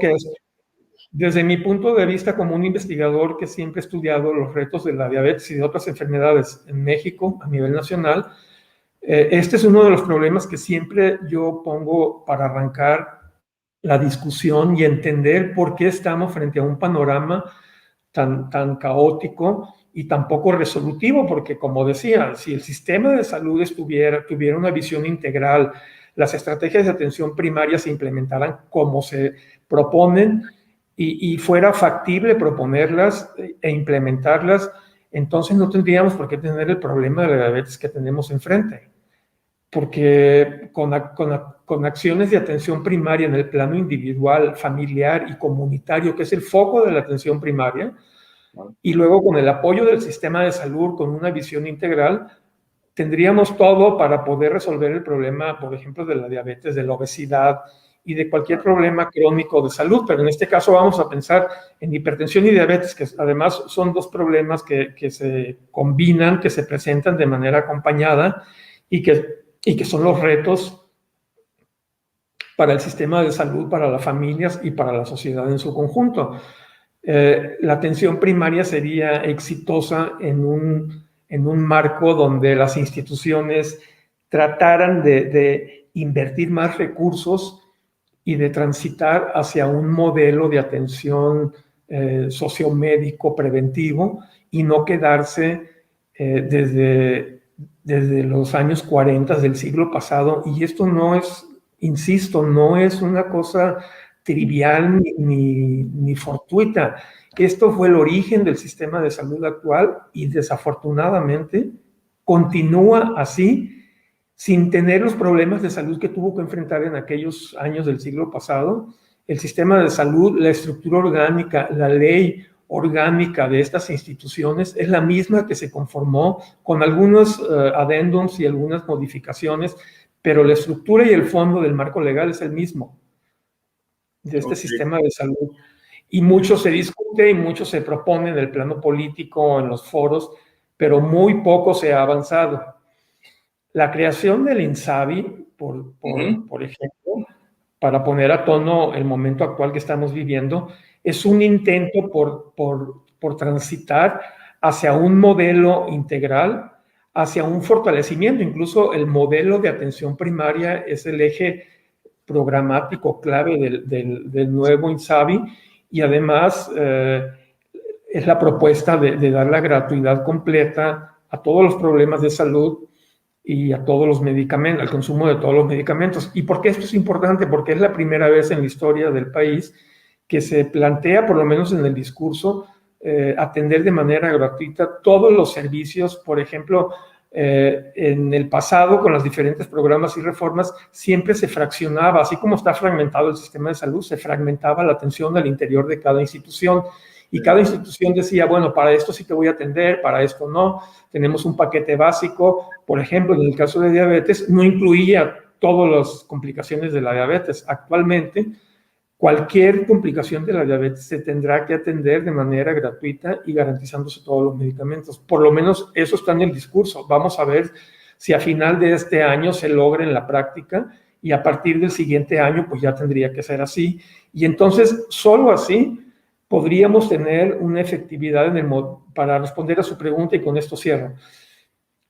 que siempre ha estudiado los retos de la diabetes y de otras enfermedades en México a nivel nacional, este es uno de los problemas que siempre yo pongo para arrancar la discusión y entender por qué estamos frente a un panorama tan caótico y tan poco resolutivo, porque como decía, si el sistema de salud tuviera una visión integral, las estrategias de atención primaria se implementaran como se proponen y fuera factible proponerlas e implementarlas, entonces no tendríamos por qué tener el problema de la diabetes que tenemos enfrente. Porque con acciones de atención primaria en el plano individual, familiar y comunitario, que es el foco de la atención primaria, y luego con el apoyo del sistema de salud, con una visión integral, tendríamos todo para poder resolver el problema, por ejemplo, de la diabetes, de la obesidad y de cualquier problema crónico de salud. Pero en este caso vamos a pensar en hipertensión y diabetes, que además son dos problemas que se combinan, que se presentan de manera acompañada y que son los retos para el sistema de salud, para las familias y para la sociedad en su conjunto. La atención primaria sería exitosa en un marco donde las instituciones trataran de invertir más recursos y de transitar hacia un modelo de atención sociomédico preventivo y no quedarse desde los años 40 del siglo pasado. Y esto no es, insisto, no es una cosa trivial ni fortuita. Esto fue el origen del sistema de salud actual y desafortunadamente continúa así sin tener los problemas de salud que tuvo que enfrentar en aquellos años del siglo pasado. El sistema de salud, la estructura orgánica, la ley orgánica de estas instituciones es la misma que se conformó con algunos adendums y algunas modificaciones, pero la estructura y el fondo del marco legal es el mismo de este sistema de salud. Y mucho se discute y mucho se propone en el plano político, en los foros, pero muy poco se ha avanzado. La creación del INSABI, por ejemplo, para poner a tono el momento actual que estamos viviendo, es un intento por transitar hacia un modelo integral, hacia un fortalecimiento. Incluso el modelo de atención primaria es el eje programático clave del nuevo INSABI y además es la propuesta de dar la gratuidad completa a todos los problemas de salud y a todos los medicamentos, al consumo de todos los medicamentos. ¿Y por qué esto es importante? Porque es la primera vez en la historia del país que se plantea, por lo menos en el discurso, atender de manera gratuita todos los servicios, por ejemplo, En el pasado, con los diferentes programas y reformas, siempre se fraccionaba, así como está fragmentado el sistema de salud, se fragmentaba la atención al interior de cada institución. Y cada institución decía, bueno, para esto sí te voy a atender, para esto no. Tenemos un paquete básico. Por ejemplo, en el caso de diabetes, no incluía todas las complicaciones de la diabetes. Actualmente, cualquier complicación de la diabetes se tendrá que atender de manera gratuita y garantizándose todos los medicamentos. Por lo menos eso está en el discurso. Vamos a ver si a final de este año se logra en la práctica y a partir del siguiente año pues ya tendría que ser así. Y entonces solo así podríamos tener una efectividad para responder a su pregunta, y con esto cierro.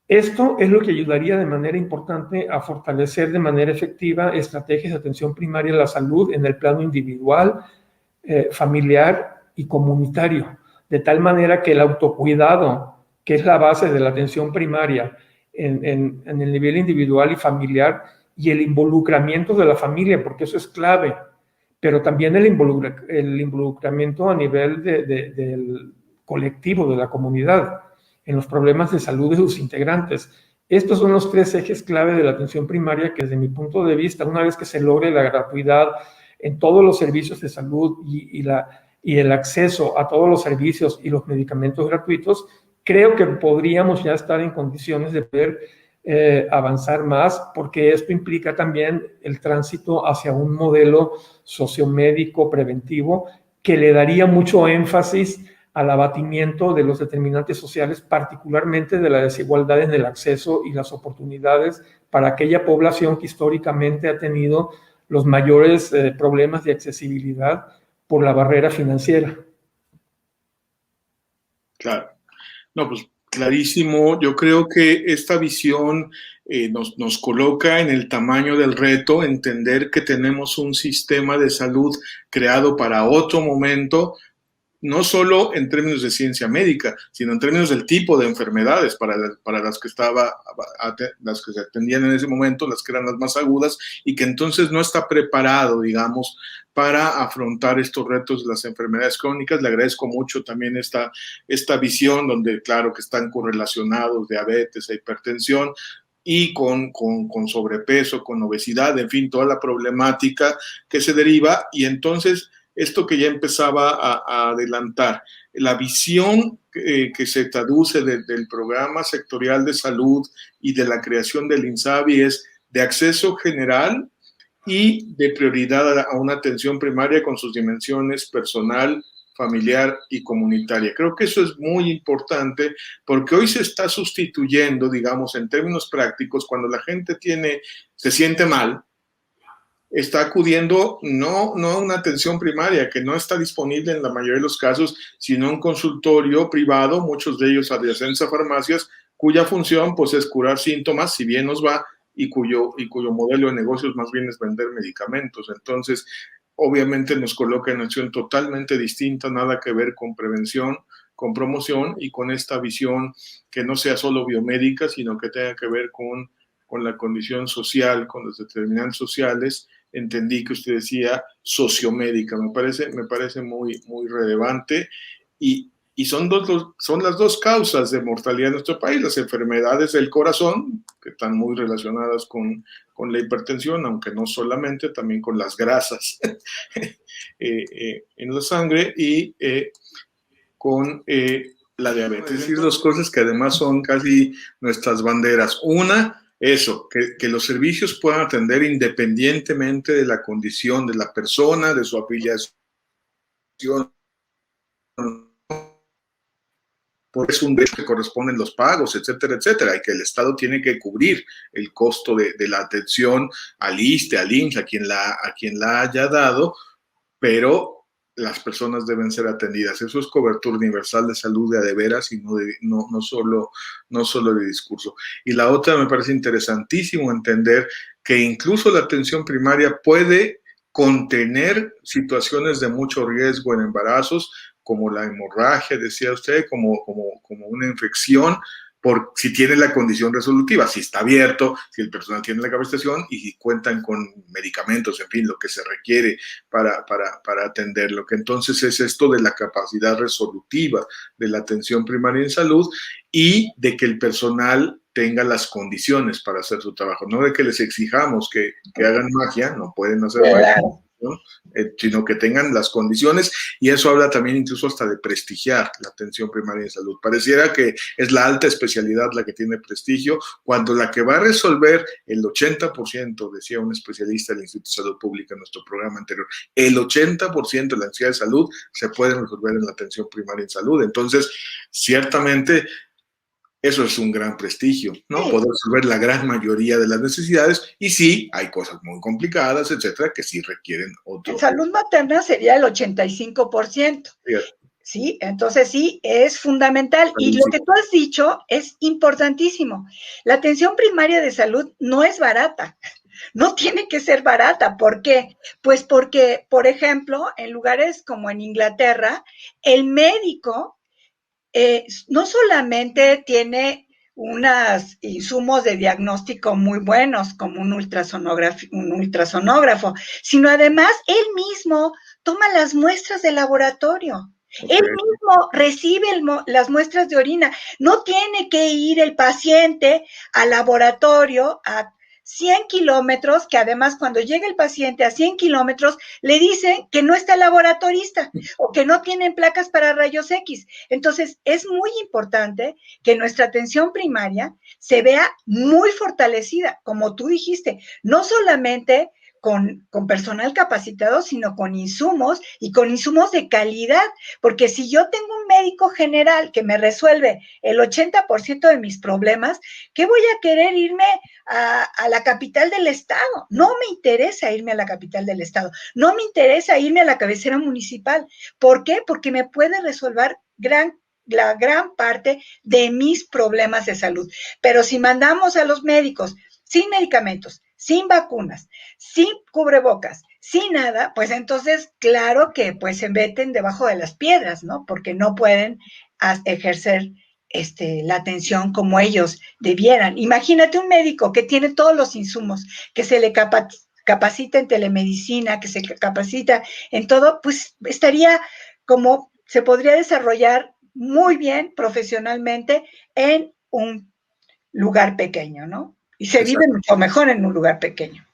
Esto es lo que ayudaría de manera importante a fortalecer de manera efectiva estrategias de atención primaria a la salud en el plano individual, familiar y comunitario, de tal manera que el autocuidado, que es la base de la atención primaria en el nivel individual y familiar, y el involucramiento de la familia, porque eso es clave, pero también el involucramiento a nivel del colectivo, de la comunidad, en los problemas de salud de sus integrantes. Estos son los 3 ejes clave de la atención primaria que, desde mi punto de vista, una vez que se logre la gratuidad en todos los servicios de salud y el acceso a todos los servicios y los medicamentos gratuitos, creo que podríamos ya estar en condiciones de poder avanzar más, porque esto implica también el tránsito hacia un modelo sociomédico preventivo que le daría mucho énfasis al abatimiento de los determinantes sociales, particularmente de la desigualdad en el acceso y las oportunidades para aquella población que históricamente ha tenido los mayores problemas de accesibilidad por la barrera financiera. Claro. No, pues clarísimo. Yo creo que esta visión nos coloca en el tamaño del reto, entender que tenemos un sistema de salud creado para otro momento, no solo en términos de ciencia médica, sino en términos del tipo de enfermedades para las que las que se atendían en ese momento, las que eran las más agudas, y que entonces no está preparado, digamos, para afrontar estos retos de las enfermedades crónicas. Le agradezco mucho también esta visión, donde claro que están correlacionados diabetes e hipertensión, y con sobrepeso, con obesidad, en fin, toda la problemática que se deriva. Y entonces esto que ya empezaba a adelantar, la visión que se traduce del programa sectorial de salud y de la creación del INSABI es de acceso general y de prioridad a una atención primaria con sus dimensiones personal, familiar y comunitaria. Creo que eso es muy importante, porque hoy se está sustituyendo, digamos, en términos prácticos, cuando la gente se siente mal, está acudiendo no a una atención primaria, que no está disponible en la mayoría de los casos, sino a un consultorio privado, muchos de ellos adyacentes a farmacias, cuya función pues es curar síntomas, si bien nos va, y cuyo modelo de negocios más bien es vender medicamentos. Entonces, obviamente nos coloca en una acción totalmente distinta, nada que ver con prevención, con promoción y con esta visión que no sea solo biomédica, sino que tenga que ver con la condición social, con los determinantes sociales. Entendí que usted decía sociomédica, me parece muy, muy relevante, y son las dos causas de mortalidad en nuestro país, las enfermedades del corazón, que están muy relacionadas con la hipertensión, aunque no solamente, también con las grasas en la sangre, y con la diabetes. Es decir, 2 cosas que además son casi nuestras banderas. Una, eso, que los servicios puedan atender independientemente de la condición de la persona, de su afiliación. Por eso un derecho que corresponden los pagos, etcétera, etcétera, y que el Estado tiene que cubrir el costo de la atención al ISSSTE, al IMSS, a quien la haya dado, pero las personas deben ser atendidas. Eso es cobertura universal de salud de a de veras, y no solo de discurso. Y la otra, me parece interesantísimo entender que incluso la atención primaria puede contener situaciones de mucho riesgo en embarazos, como la hemorragia, decía usted, como una infección, por si tiene la condición resolutiva, si está abierto, si el personal tiene la capacitación y si cuentan con medicamentos, en fin, lo que se requiere para atenderlo. Que entonces es esto de la capacidad resolutiva de la atención primaria en salud y de que el personal tenga las condiciones para hacer su trabajo, no de que les exijamos que hagan magia, no pueden hacer magia, ¿no? Sino que tengan las condiciones, y eso habla también incluso hasta de prestigiar la atención primaria de salud. Pareciera que es la alta especialidad la que tiene prestigio, cuando la que va a resolver el 80%, decía un especialista del Instituto de Salud Pública en nuestro programa anterior, el 80% de la necesidad de salud se puede resolver en la atención primaria en salud. Entonces, ciertamente, eso es un gran prestigio, ¿no? Sí. Poder resolver la gran mayoría de las necesidades, y sí, hay cosas muy complicadas, etcétera, que sí requieren otro. En salud materna sería el 85%. Sí. Sí, entonces sí, es fundamental. Y lo que tú has dicho es importantísimo. La atención primaria de salud no es barata. No tiene que ser barata. ¿Por qué? Pues porque, por ejemplo, en lugares como en Inglaterra, el médico no solamente tiene unos insumos de diagnóstico muy buenos, como un ultrasonógrafo, sino además él mismo toma las muestras de laboratorio. Okay. Él mismo recibe las muestras de orina. No tiene que ir el paciente al laboratorio a 100 kilómetros, que además cuando llega el paciente a 100 kilómetros, le dicen que no está el laboratorista o que no tienen placas para rayos X. Entonces, es muy importante que nuestra atención primaria se vea muy fortalecida, como tú dijiste, no solamente con personal capacitado, sino con insumos y con insumos de calidad, porque si yo tengo un médico general que me resuelve el 80% de mis problemas, ¿qué voy a querer irme a la capital del estado? No me interesa irme a la capital del estado, no me interesa irme a la cabecera municipal. ¿Por qué? Porque me puede resolver la gran parte de mis problemas de salud. Pero si mandamos a los médicos sin medicamentos, sin vacunas, sin cubrebocas, sin nada, pues entonces claro que pues se meten debajo de las piedras, ¿no? Porque no pueden ejercer la atención como ellos debieran. Imagínate un médico que tiene todos los insumos, que se le capacita en telemedicina, que se capacita en todo, pues estaría como, se podría desarrollar muy bien profesionalmente en un lugar pequeño, ¿no? Y se vive mucho mejor en un lugar pequeño.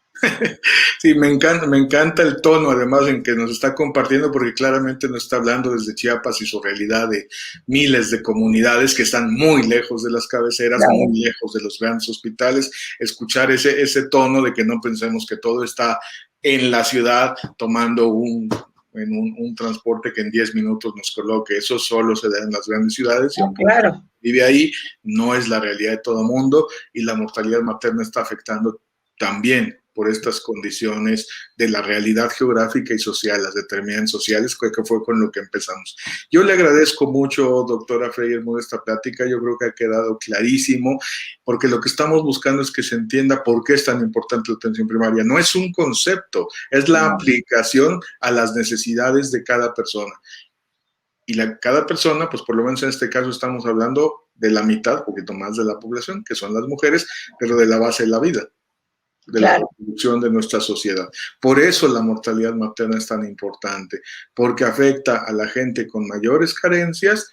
Sí, me encanta el tono además en que nos está compartiendo, porque claramente nos está hablando desde Chiapas y su realidad de miles de comunidades que están muy lejos de las cabeceras, claro, muy lejos de los grandes hospitales. Escuchar ese tono de que no pensemos que todo está en la ciudad tomando un transporte que en 10 minutos nos coloque. Eso solo se da en las grandes ciudades. No, claro. Vive ahí, no es la realidad de todo el mundo, y la mortalidad materna está afectando también por estas condiciones de la realidad geográfica y social, las determinantes sociales, que fue con lo que empezamos. Yo le agradezco mucho, doctora Freyer-Moore, esta plática. Yo creo que ha quedado clarísimo, porque lo que estamos buscando es que se entienda por qué es tan importante la atención primaria. No es un concepto, es la aplicación a las necesidades de cada persona. Y cada persona, pues por lo menos en este caso estamos hablando de la mitad, un poquito más de la población, que son las mujeres, pero de la base de la vida, de la reproducción de nuestra sociedad. Por eso la mortalidad materna es tan importante, porque afecta a la gente con mayores carencias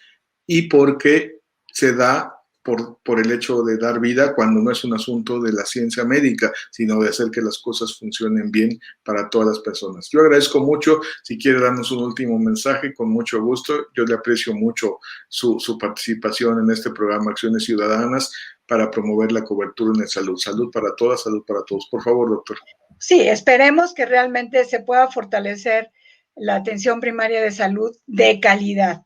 y porque se da por el hecho de dar vida, cuando no es un asunto de la ciencia médica, sino de hacer que las cosas funcionen bien para todas las personas. Yo agradezco mucho. Si quiere darnos un último mensaje, con mucho gusto. Yo le aprecio mucho su participación en este programa Acciones Ciudadanas para promover la cobertura en salud. Salud para todas, salud para todos. Por favor, doctor. Sí, esperemos que realmente se pueda fortalecer la atención primaria de salud de calidad,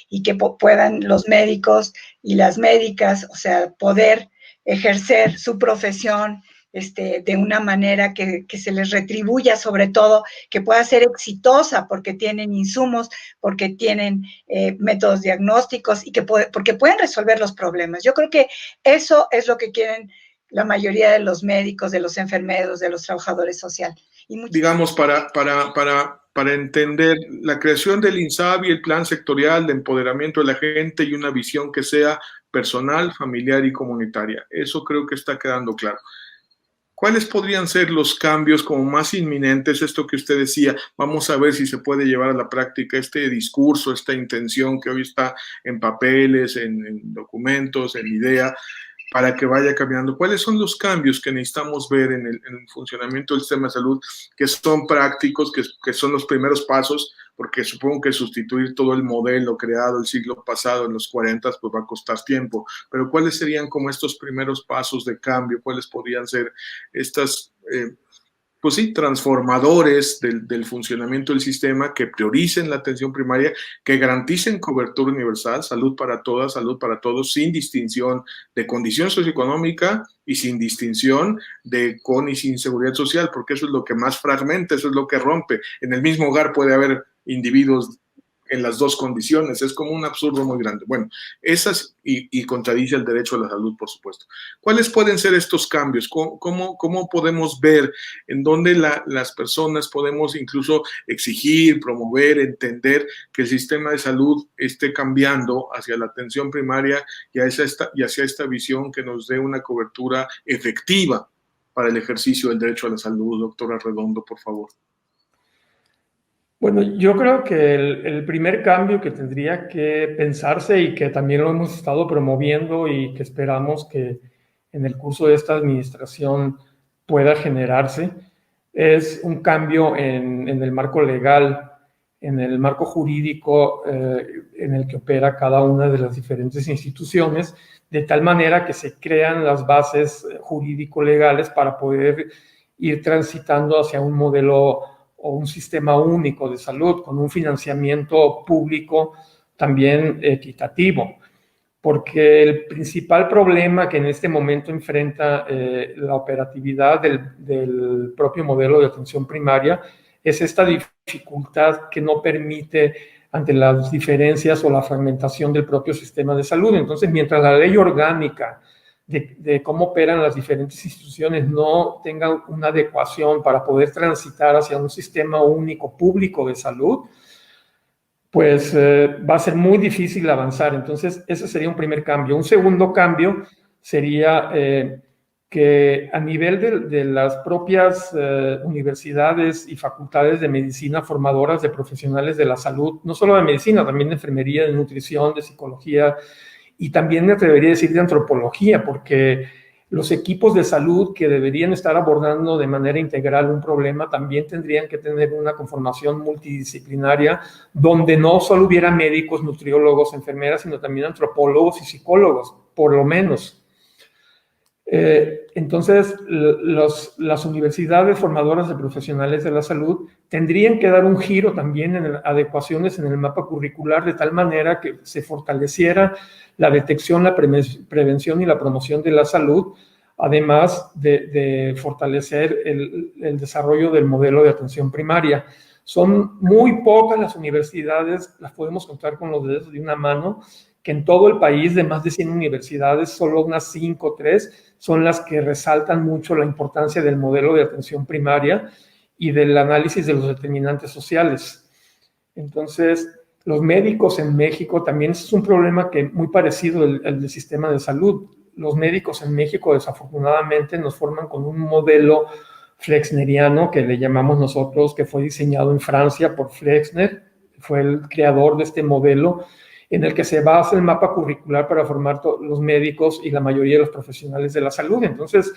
y que puedan los médicos y las médicas, o sea, poder ejercer su profesión de una manera que se les retribuya, sobre todo, que pueda ser exitosa, porque tienen insumos, porque tienen métodos diagnósticos y porque pueden resolver los problemas. Yo creo que eso es lo que quieren la mayoría de los médicos, de los enfermeros, de los trabajadores sociales. Digamos, para entender la creación del INSABI, el plan sectorial de empoderamiento de la gente y una visión que sea personal, familiar y comunitaria. Eso creo que está quedando claro. ¿Cuáles podrían ser los cambios como más inminentes? Esto que usted decía, vamos a ver si se puede llevar a la práctica este discurso, esta intención que hoy está en papeles, en documentos, en idea, para que vaya cambiando. ¿Cuáles son los cambios que necesitamos ver en el funcionamiento del sistema de salud, que son prácticos, que son los primeros pasos? Porque supongo que sustituir todo el modelo creado el siglo pasado en los 40 pues va a costar tiempo. Pero ¿cuáles serían como estos primeros pasos de cambio? ¿Cuáles podrían ser estas pues sí, transformadores del funcionamiento del sistema, que prioricen la atención primaria, que garanticen cobertura universal, salud para todas, salud para todos, sin distinción de condición socioeconómica y sin distinción de con y sin seguridad social, porque eso es lo que más fragmenta, eso es lo que rompe. En el mismo hogar puede haber individuos en las dos condiciones, es como un absurdo muy grande. Bueno, esas y contradice el derecho a la salud, por supuesto. ¿Cuáles pueden ser estos cambios? ¿Cómo podemos ver en dónde las personas podemos incluso exigir, promover, entender que el sistema de salud esté cambiando hacia la atención primaria y hacia esta visión que nos dé una cobertura efectiva para el ejercicio del derecho a la salud? Doctora Redondo, por favor. Bueno, yo creo que el primer cambio que tendría que pensarse y que también lo hemos estado promoviendo y que esperamos que en el curso de esta administración pueda generarse es un cambio en el marco legal, en el marco jurídico en el que opera cada una de las diferentes instituciones, de tal manera que se crean las bases jurídico-legales para poder ir transitando hacia un modelo o un sistema único de salud con un financiamiento público también equitativo. Porque el principal problema que en este momento enfrenta la operatividad del propio modelo de atención primaria es esta dificultad que no permite ante las diferencias o la fragmentación del propio sistema de salud. Entonces, mientras la ley orgánica de cómo operan las diferentes instituciones no tengan una adecuación para poder transitar hacia un sistema único público de salud, pues va a ser muy difícil avanzar. Entonces, ese sería un primer cambio. Un segundo cambio sería que a nivel de las propias universidades y facultades de medicina formadoras de profesionales de la salud, no solo de medicina, también de enfermería, de nutrición, de psicología, y también me atrevería a decir de antropología, porque los equipos de salud que deberían estar abordando de manera integral un problema también tendrían que tener una conformación multidisciplinaria donde no solo hubiera médicos, nutriólogos, enfermeras, sino también antropólogos y psicólogos, por lo menos. Entonces, las universidades formadoras de profesionales de la salud tendrían que dar un giro también en adecuaciones en el mapa curricular de tal manera que se fortaleciera la detección, la prevención y la promoción de la salud, además de fortalecer el desarrollo del modelo de atención primaria. Son muy pocas las universidades, las podemos contar con los dedos de una mano, que en todo el país de más de 100 universidades, solo unas 5 o 3 son las que resaltan mucho la importancia del modelo de atención primaria y del análisis de los determinantes sociales. Entonces, los médicos en México también es un problema que muy parecido al del sistema de salud. Los médicos en México, desafortunadamente, nos forman con un modelo flexneriano, que le llamamos nosotros, que fue diseñado en Francia por Flexner, fue el creador de este modelo, en el que se basa el mapa curricular para formar los médicos y la mayoría de los profesionales de la salud. Entonces,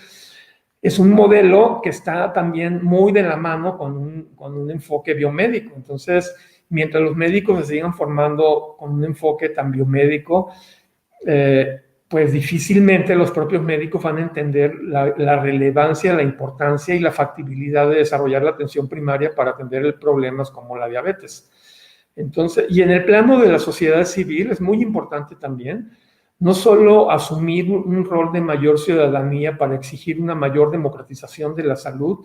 es un modelo que está también muy de la mano con un enfoque biomédico. Entonces, mientras los médicos se sigan formando con un enfoque tan biomédico, pues difícilmente los propios médicos van a entender la relevancia, la importancia y la factibilidad de desarrollar la atención primaria para atender problemas como la diabetes. Entonces, y en el plano de la sociedad civil es muy importante también no solo asumir un rol de mayor ciudadanía para exigir una mayor democratización de la salud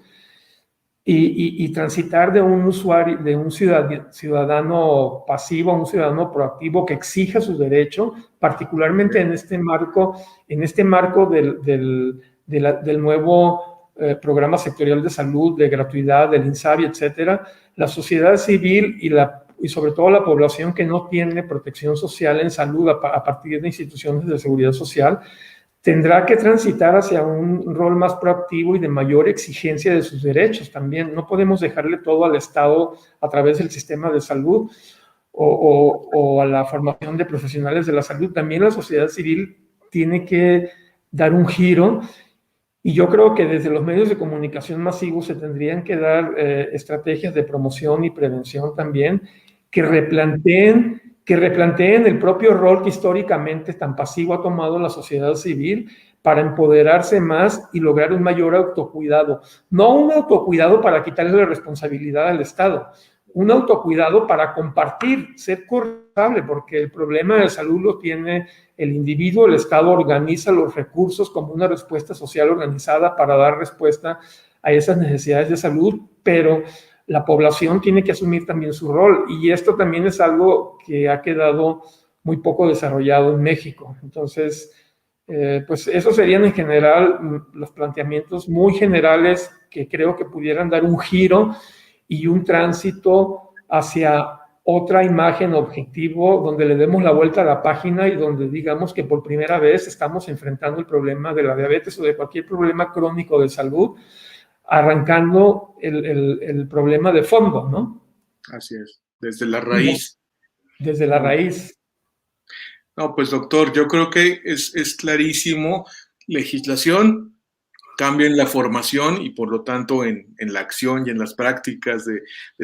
y transitar de un usuario, de un ciudadano pasivo a un ciudadano proactivo que exija su derecho, particularmente en este marco del nuevo programa sectorial de salud, de gratuidad, del INSABI, etcétera. La sociedad civil y y sobre todo la población que no tiene protección social en salud a partir de instituciones de seguridad social, tendrá que transitar hacia un rol más proactivo y de mayor exigencia de sus derechos también. No podemos dejarle todo al Estado a través del sistema de salud o a la formación de profesionales de la salud. También la sociedad civil tiene que dar un giro, y yo creo que desde los medios de comunicación masivos se tendrían que dar estrategias de promoción y prevención también que replanteen el propio rol que históricamente tan pasivo ha tomado la sociedad civil para empoderarse más y lograr un mayor autocuidado. No un autocuidado para quitarle la responsabilidad al Estado, un autocuidado para compartir, ser corresponsable, porque el problema de salud lo tiene el individuo. El Estado organiza los recursos como una respuesta social organizada para dar respuesta a esas necesidades de salud, pero la población tiene que asumir también su rol, y esto también es algo que ha quedado muy poco desarrollado en México. Entonces, pues esos serían en general los planteamientos muy generales que creo que pudieran dar un giro y un tránsito hacia otra imagen objetivo, donde le demos la vuelta a la página y donde digamos que por primera vez estamos enfrentando el problema de la diabetes o de cualquier problema crónico de salud, arrancando el problema de fondo, ¿no? Así es, desde la raíz. Desde la raíz. No, pues doctor, yo creo que es clarísimo. Legislación, cambio en la formación y por lo tanto en la acción y en las prácticas de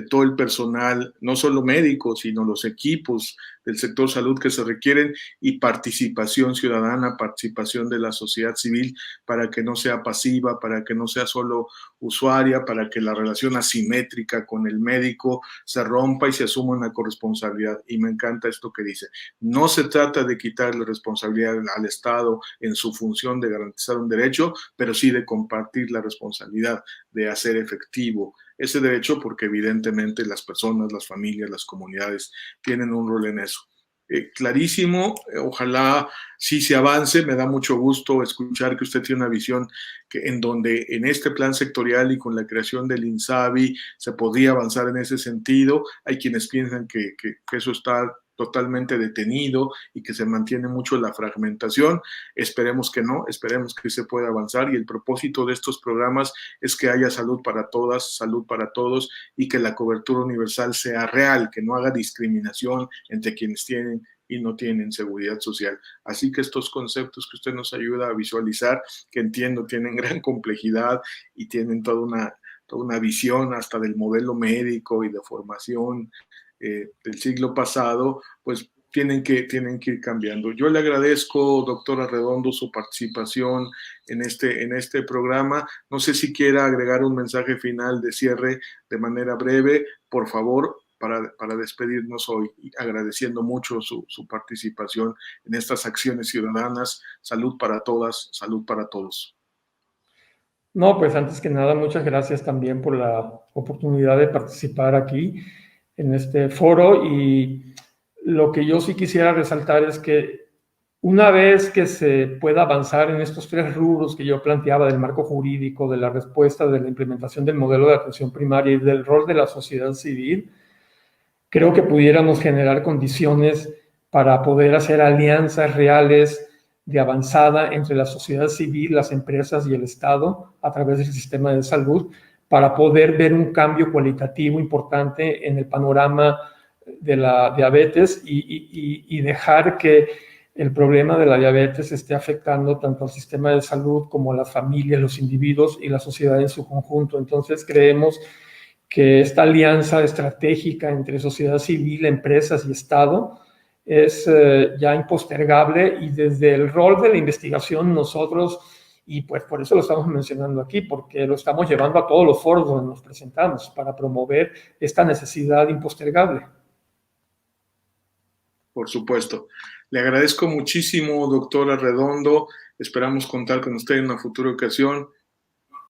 todo el personal, no solo médicos, sino los equipos del sector salud que se requieren, y participación ciudadana, participación de la sociedad civil para que no sea pasiva, para que no sea solo usuaria, para que la relación asimétrica con el médico se rompa y se asuma una corresponsabilidad. Y me encanta esto que dice. No se trata de quitarle responsabilidad al Estado en su función de garantizar un derecho, pero sí de compartir la responsabilidad de hacer efectivo ese derecho, porque evidentemente las personas, las familias, las comunidades tienen un rol en eso. Clarísimo, ojalá sí se avance. Me da mucho gusto escuchar que usted tiene una visión en donde en este plan sectorial y con la creación del INSABI se podría avanzar en ese sentido. Hay quienes piensan que eso está totalmente detenido y que se mantiene mucho la fragmentación. Esperemos que no, esperemos que se pueda avanzar, y el propósito de estos programas es que haya salud para todas, salud para todos, y que la cobertura universal sea real, que no haga discriminación entre quienes tienen y no tienen seguridad social. Así que estos conceptos que usted nos ayuda a visualizar, que entiendo tienen gran complejidad y tienen toda una visión hasta del modelo médico y de formación del siglo pasado, pues tienen que ir cambiando. Yo le agradezco, doctora Redondo, su participación en este programa. No sé si quiera agregar un mensaje final de cierre de manera breve, por favor, para despedirnos hoy, agradeciendo mucho su participación en estas acciones ciudadanas. Salud para todas, salud para todos. No, pues antes que nada, muchas gracias también por la oportunidad de participar aquí en este foro, y lo que yo sí quisiera resaltar es que una vez que se pueda avanzar en estos tres rubros que yo planteaba, del marco jurídico, de la respuesta, de la implementación del modelo de atención primaria y del rol de la sociedad civil, creo que pudiéramos generar condiciones para poder hacer alianzas reales de avanzada entre la sociedad civil, las empresas y el Estado a través del sistema de salud, para poder ver un cambio cualitativo importante en el panorama de la diabetes y dejar que el problema de la diabetes esté afectando tanto al sistema de salud como a las familias, los individuos y la sociedad en su conjunto. Entonces creemos que esta alianza estratégica entre sociedad civil, empresas y Estado es ya impostergable, y desde el rol de la investigación nosotros, y pues por eso lo estamos mencionando aquí, porque lo estamos llevando a todos los foros donde nos presentamos para promover esta necesidad impostergable. Por supuesto. Le agradezco muchísimo, doctora Redondo. Esperamos contar con usted en una futura ocasión.